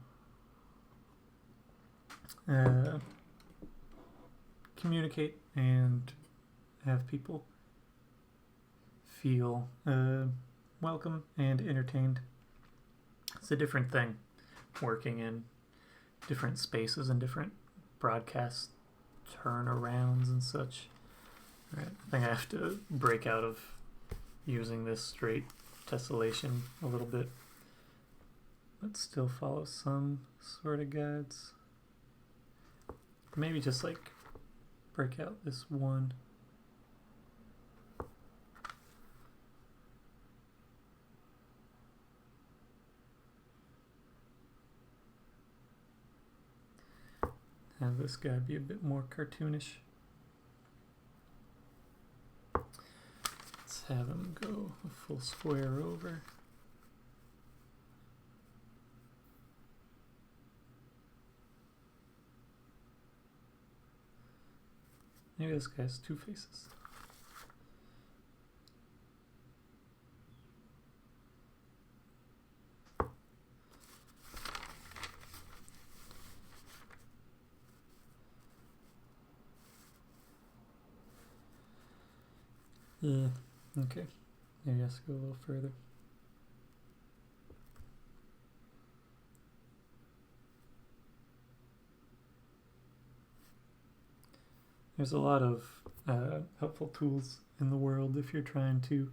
communicate and have people feel welcome and entertained. It's a different thing working in different spaces and different broadcast turnarounds and such. Right. I think I have to break out of using this straight tessellation a little bit, but still follow some sort of guides. Maybe just like break out this one. Have this guy be a bit more cartoonish. Let's have him go a full square over. Maybe this guy has two faces. Yeah, okay. Maybe I have to go a little further. There's a lot of helpful tools in the world if you're trying to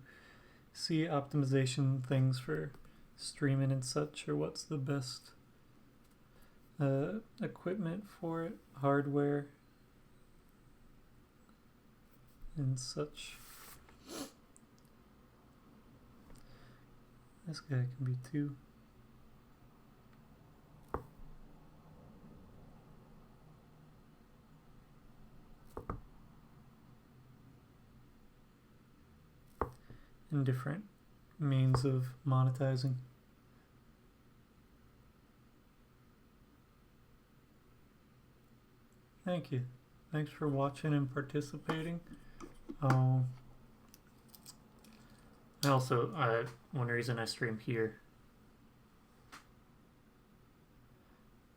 see optimization things for streaming and such, or what's the best equipment for it, hardware and such. This guy can be two. And different means of monetizing. thank you. Thanks for watching and participating. One reason I stream here.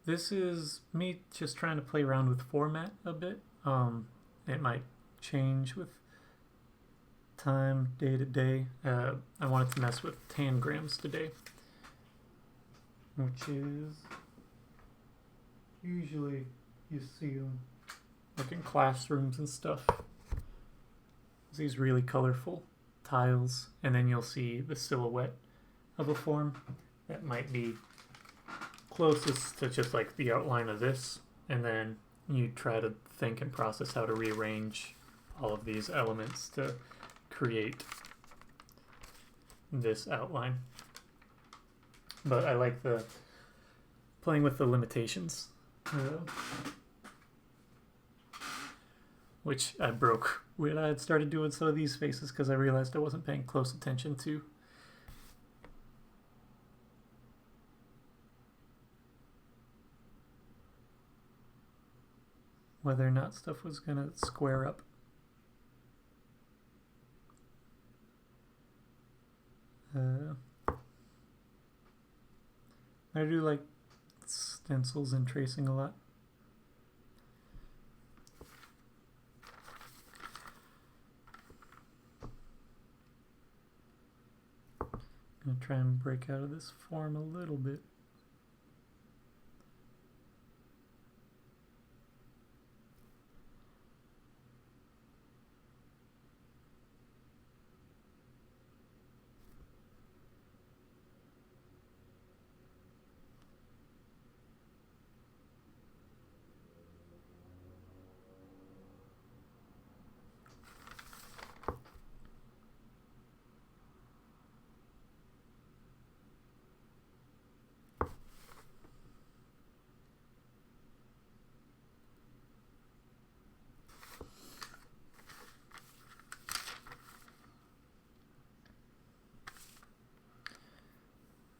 This is me just trying to play around with format a bit. It might change with time, day to day. I wanted to mess with Tangrams today, which is usually you see them like in classrooms and stuff. These really colorful tiles, and then you'll see the silhouette of a form that might be closest to just like the outline of this, and then you try to think and process how to rearrange all of these elements to create this outline. But I like the playing with the limitations, which I broke when I had started doing some of these faces because I realized I wasn't paying close attention to whether or not stuff was gonna square up. I do like stencils and tracing a lot. I'm gonna try and break out of this form a little bit.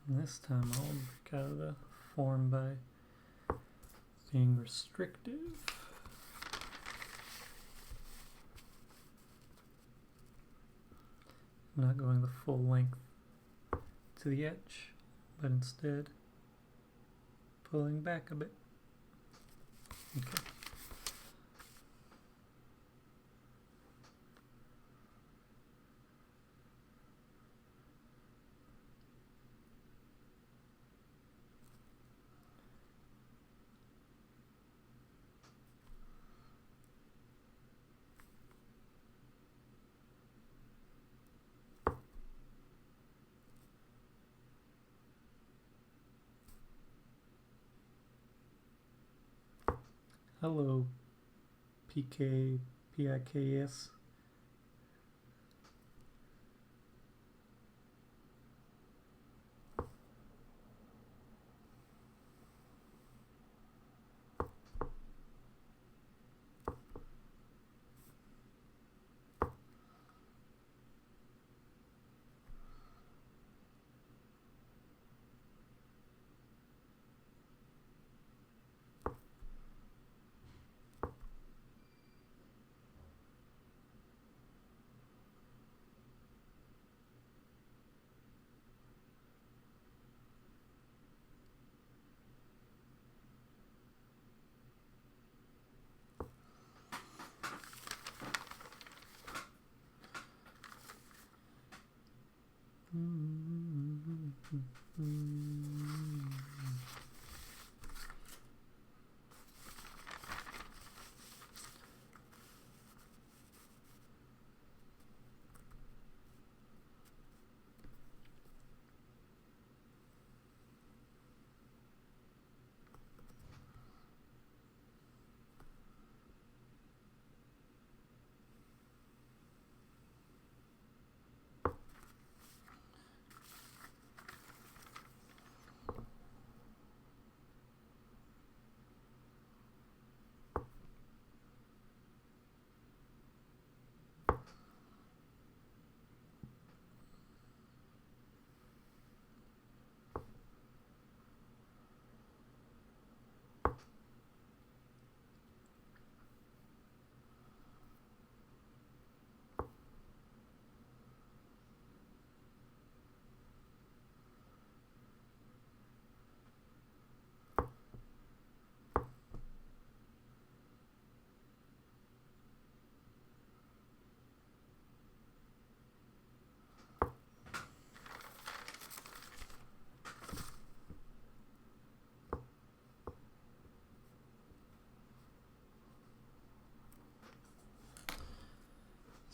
And this time I'll break out of the form by being restrictive. I'm not going the full length to the edge, but instead pulling back a bit. Okay. Hello, PIKS.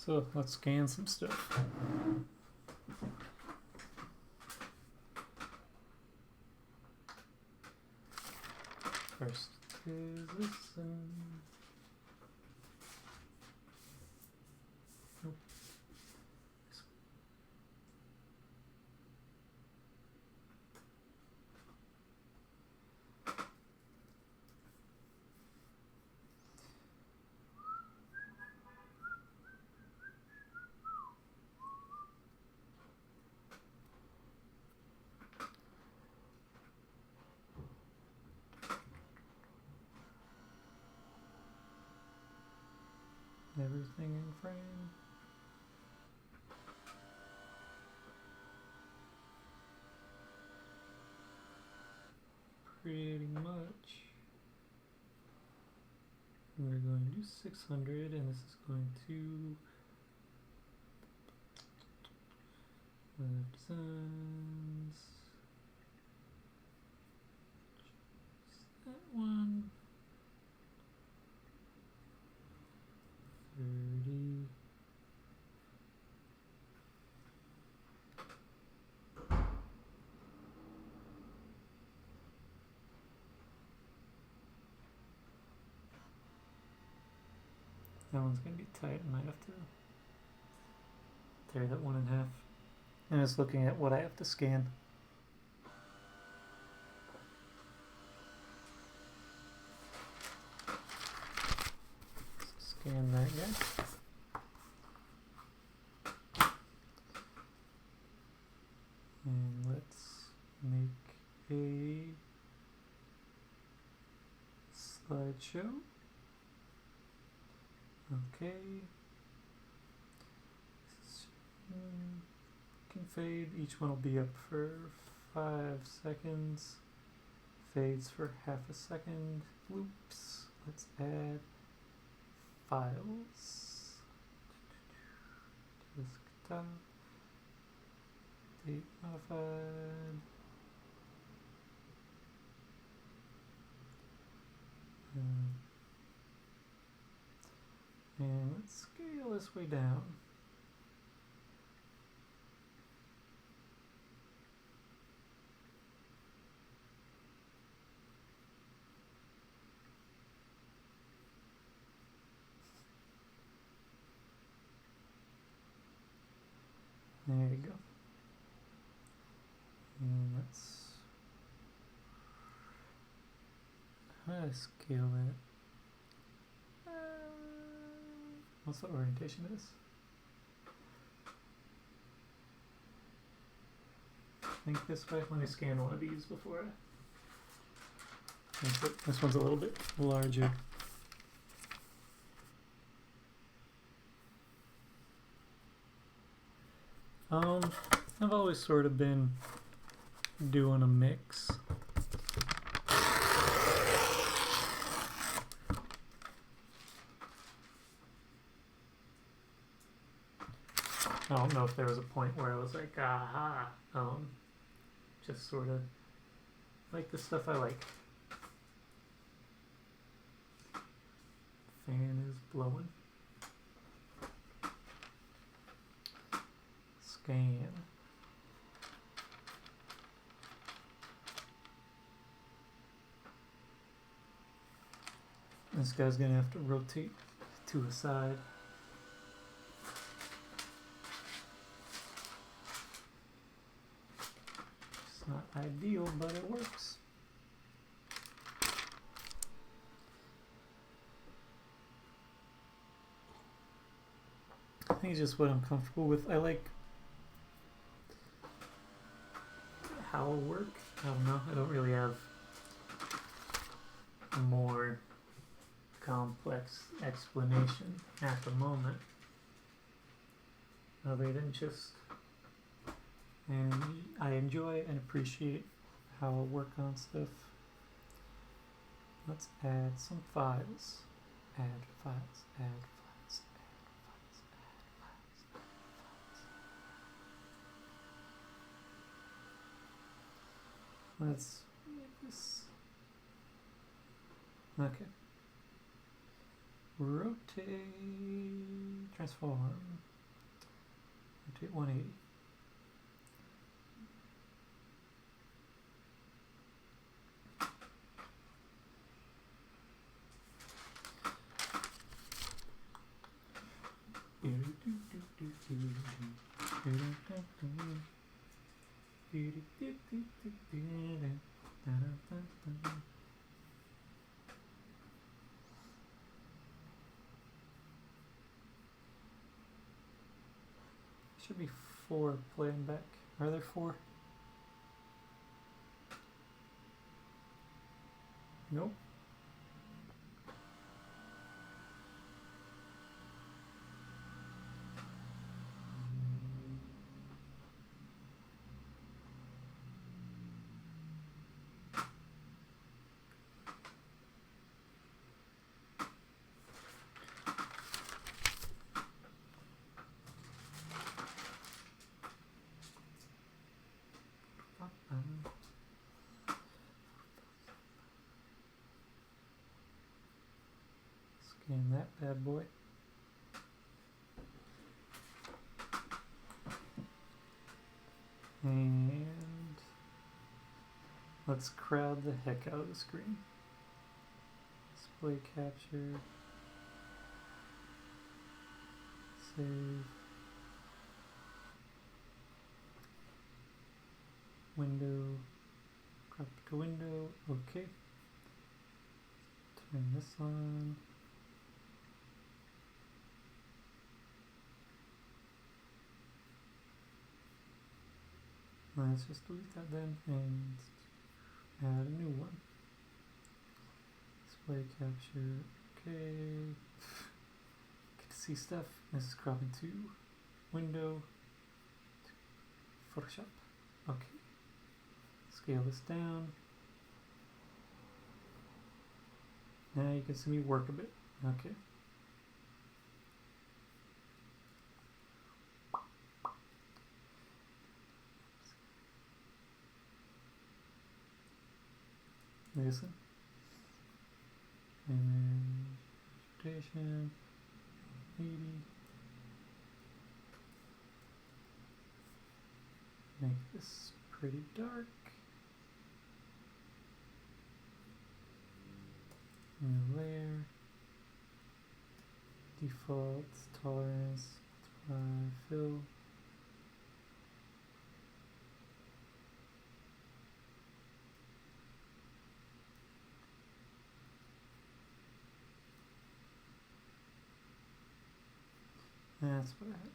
So let's scan some stuff. First is listen. Nope. Everything in frame. Pretty much. We're going to do 600, and this is going to designs. Choose that one. 30. That one's going to be tight. I might have to tear that one in half. I'm just looking at what I have to scan. Scan that guy. And let's make a slideshow. Okay. Can fade. Each one will be up for 5 seconds. Fades for half a second. Loops. Let's add files. Desktop. Date modified. And let's scale this way down. There you go. And let's how do I scale that? What's the orientation of this? I think this way. Let me scan one of these before this one's a little bit larger. I've always sort of been doing a mix. I don't know if there was a point where I was like, aha, just sort of like the stuff I like. Fan is blowing. Scan. This guy's gonna have to rotate to a side. It's not ideal, but it works. I think it's just what I'm comfortable with. I like how it'll work. I don't know. I don't really have a more complex explanation at the moment, other than just, and I enjoy and appreciate how I'll work on stuff. Let's add some files. Add files. Add files. Add files. Add files. Add files. Let's make this. Okay. Rotate, transform, rotate 180. Should be 4 playing back. Are there 4? Nope. Scan that bad boy. And let's crowd the heck out of the screen. Display capture. Save. Window. Crop to window. Okay. Turn this on. Let's just delete that then and add a new one. Display capture, okay. Get to see stuff. This is cropping to window, to Photoshop. Okay. Scale this down. Now you can see me work a bit. Okay. Listen. And then rotation 80. Make this pretty dark. New layer. Default tolerance. Multiply fill. That's what I had.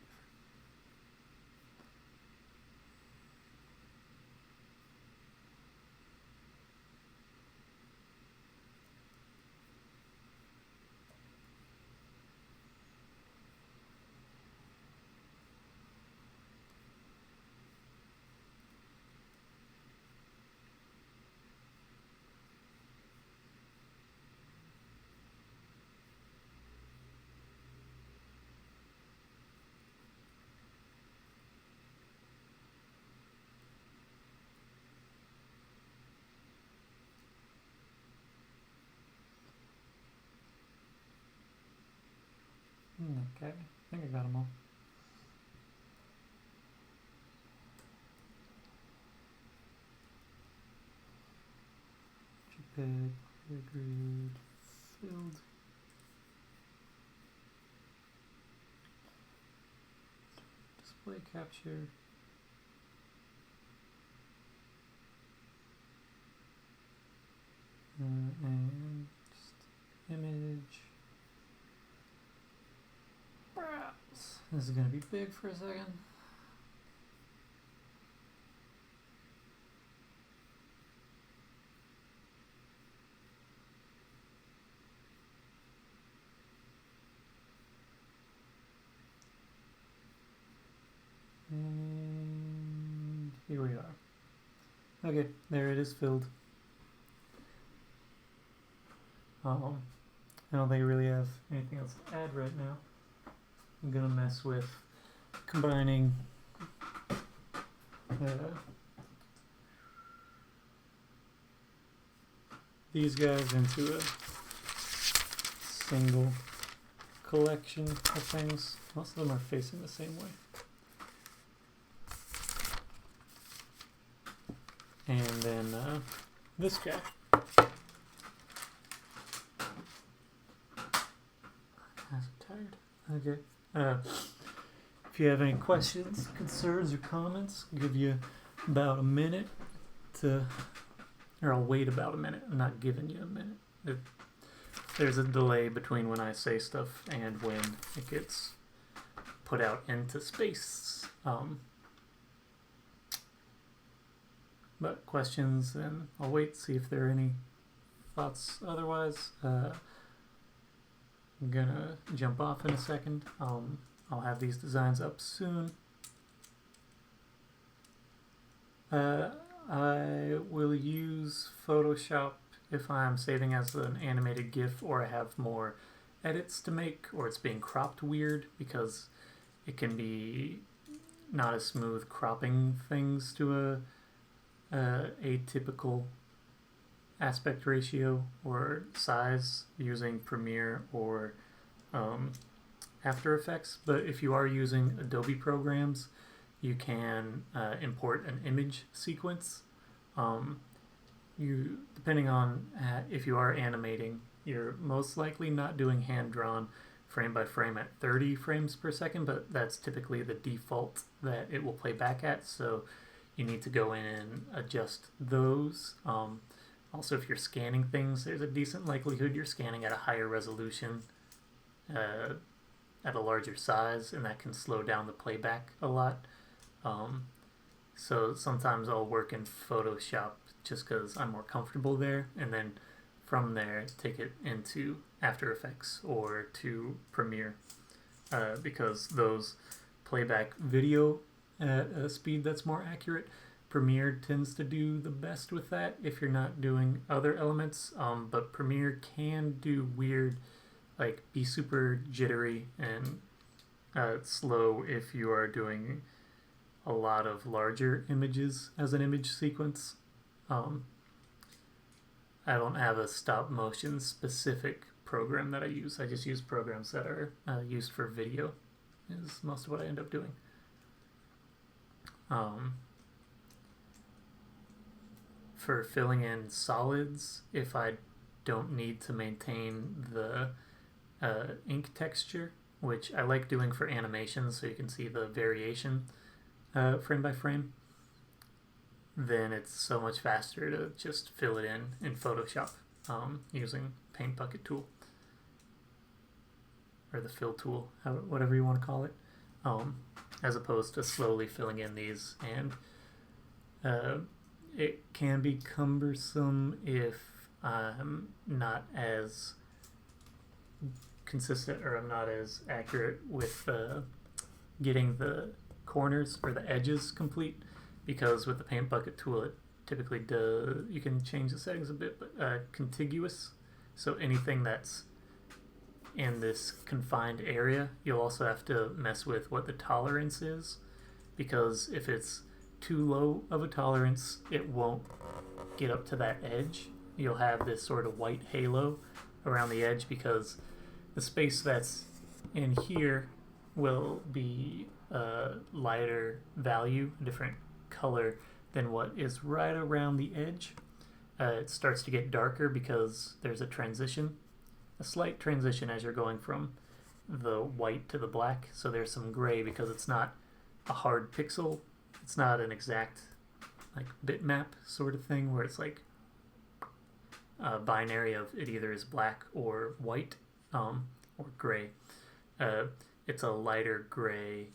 Okay, I think I got them all. JPEG, grid, filled. Display capture. And just image. This is going to be big for a second. And here we are. Okay, there it is filled. I don't think I really have anything else to add right now. I'm gonna mess with combining these guys into a single collection of things. Most of them are facing the same way. And then this guy. I'm tired. Okay. If you have any questions, concerns, or comments, I'll give you about a minute to, or I'll wait about a minute. I'm not giving you a minute. There's a delay between when I say stuff and when it gets put out into space. But questions, and I'll wait, see if there are any thoughts otherwise. I'm gonna jump off in a second. I'll have these designs up soon. I will use Photoshop if I'm saving as an animated GIF, or I have more edits to make, or it's being cropped weird, because it can be not as smooth cropping things to a atypical aspect ratio or size using Premiere or After Effects. But if you are using Adobe programs, you can import an image sequence. Depending on if you are animating, you're most likely not doing hand-drawn frame by frame at 30 frames per second, but that's typically the default that it will play back at, so you need to go in and adjust those. Also, if you're scanning things, there's a decent likelihood you're scanning at a higher resolution at a larger size, and that can slow down the playback a lot. So sometimes I'll work in Photoshop just because I'm more comfortable there, and then from there take it into After Effects or to Premiere, because those playback video at a speed that's more accurate. Premiere tends to do the best with that if you're not doing other elements, but Premiere can do weird, like be super jittery and slow if you are doing a lot of larger images as an image sequence. I don't have a stop motion specific program that I use. I just use programs that are used for video, is most of what I end up doing. For filling in solids, if I don't need to maintain the ink texture, which I like doing for animations so you can see the variation frame by frame, then it's so much faster to just fill it in Photoshop using Paint Bucket tool, or the fill tool, whatever you want to call it, as opposed to slowly filling in these. And it can be cumbersome if I'm not as consistent, or I'm not as accurate with getting the corners or the edges complete, because with the Paint Bucket tool it typically does, you can change the settings a bit, but contiguous, so anything that's in this confined area, you'll also have to mess with what the tolerance is, because if it's too low of a tolerance, it won't get up to that edge. You'll have this sort of white halo around the edge, because the space that's in here will be a lighter value, a different color than what is right around the edge. It starts to get darker because there's a transition, a slight transition as you're going from the white to the black. So there's some gray because it's not a hard pixel. It's not an exact like bitmap sort of thing where it's like a binary of it either is black or white or gray. It's a lighter gray,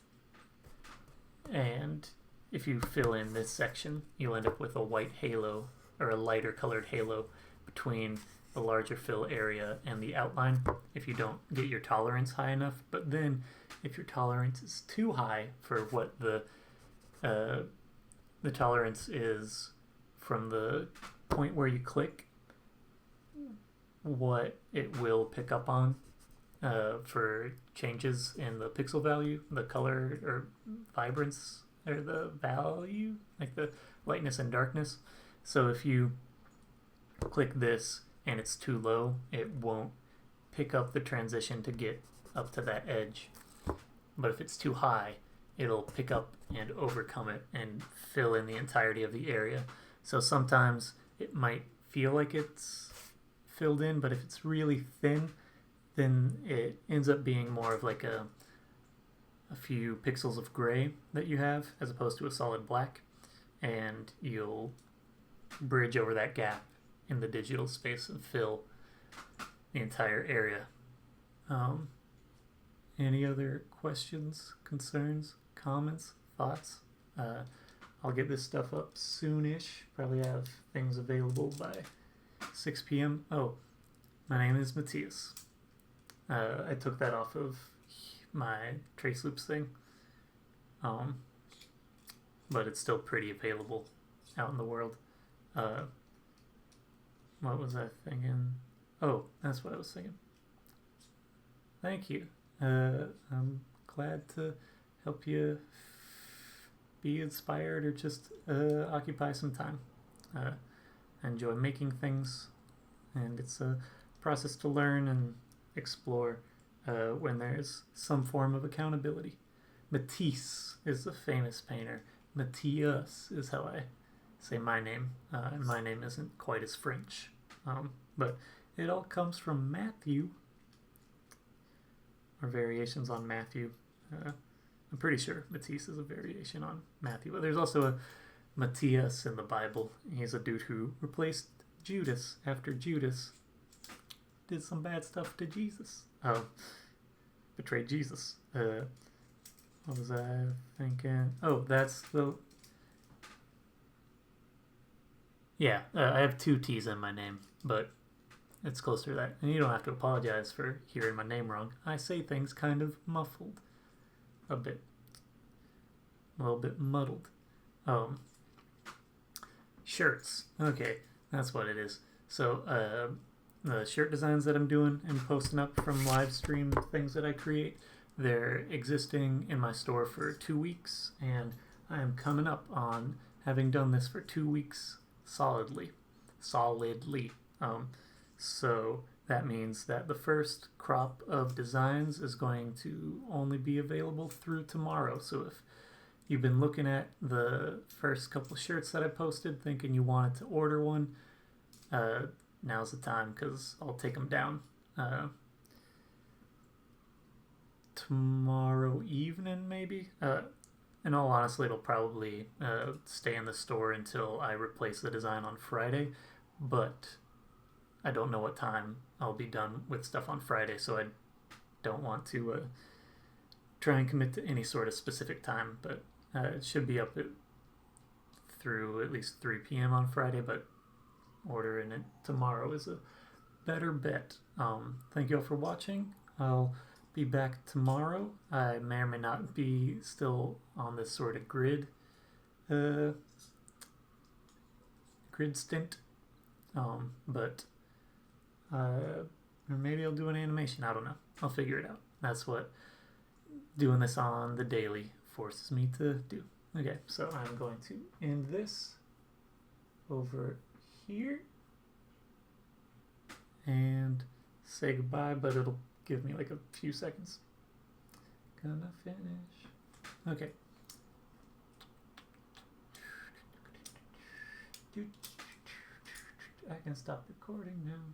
and if you fill in this section, you'll end up with a white halo, or a lighter colored halo, between the larger fill area and the outline if you don't get your tolerance high enough. But then if your tolerance is too high for what the tolerance is from the point where you click, what it will pick up on for changes in the pixel value, the color or vibrance, or the value, like the lightness and darkness. So if you click this and it's too low, it won't pick up the transition to get up to that edge. But if it's too high, it'll pick up and overcome it and fill in the entirety of the area. So sometimes it might feel like it's filled in, but if it's really thin, then it ends up being more of like a few pixels of gray that you have as opposed to a solid black, and you'll bridge over that gap in the digital space and fill the entire area. Any other questions, concerns, comments, thoughts? I'll get this stuff up soonish. Probably have things available by 6 p.m. Oh, my name is Matthias. I took that off of my TraceLoops thing. But it's still pretty available out in the world. What was I thinking? Oh, that's what I was thinking. Thank you. I'm glad to help you be inspired or just occupy some time. I enjoy making things, and it's a process to learn and explore when there's some form of accountability. Matisse is a famous painter. Matthias is how I say my name. And my name isn't quite as French, but it all comes from Matthew, or variations on Matthew. I'm pretty sure Matisse is a variation on Matthew, but there's also a Matthias in the Bible. He's a dude who replaced Judas after Judas did some bad stuff to Jesus. Betrayed Jesus. What was I thinking? Oh, that's the... Yeah, I have 2 T's in my name, but it's closer to that. And you don't have to apologize for hearing my name wrong. I say things kind of muffled. A little bit muddled. Shirts. Okay, that's what it is. So, the shirt designs that I'm doing and posting up from live stream things that I create, they're existing in my store for 2 weeks, and I am coming up on having done this for 2 weeks solidly. So that means that the first crop of designs is going to only be available through tomorrow. So if you've been looking at the first couple shirts that I posted thinking you wanted to order one, now's the time, because I'll take them down tomorrow evening maybe. In all honesty, it'll probably stay in the store until I replace the design on Friday, but I don't know what time I'll be done with stuff on Friday, so I don't want to try and commit to any sort of specific time, but it should be up through at least 3 p.m. on Friday, but ordering it tomorrow is a better bet. Thank you all for watching. I'll be back tomorrow. I may or may not be still on this sort of grid stint, but or maybe I'll do an animation. I don't know. I'll figure it out. That's what doing this on the daily forces me to do. Okay, so I'm going to end this over here and say goodbye, but it'll give me like a few seconds. Gonna finish. Okay. I can stop recording now.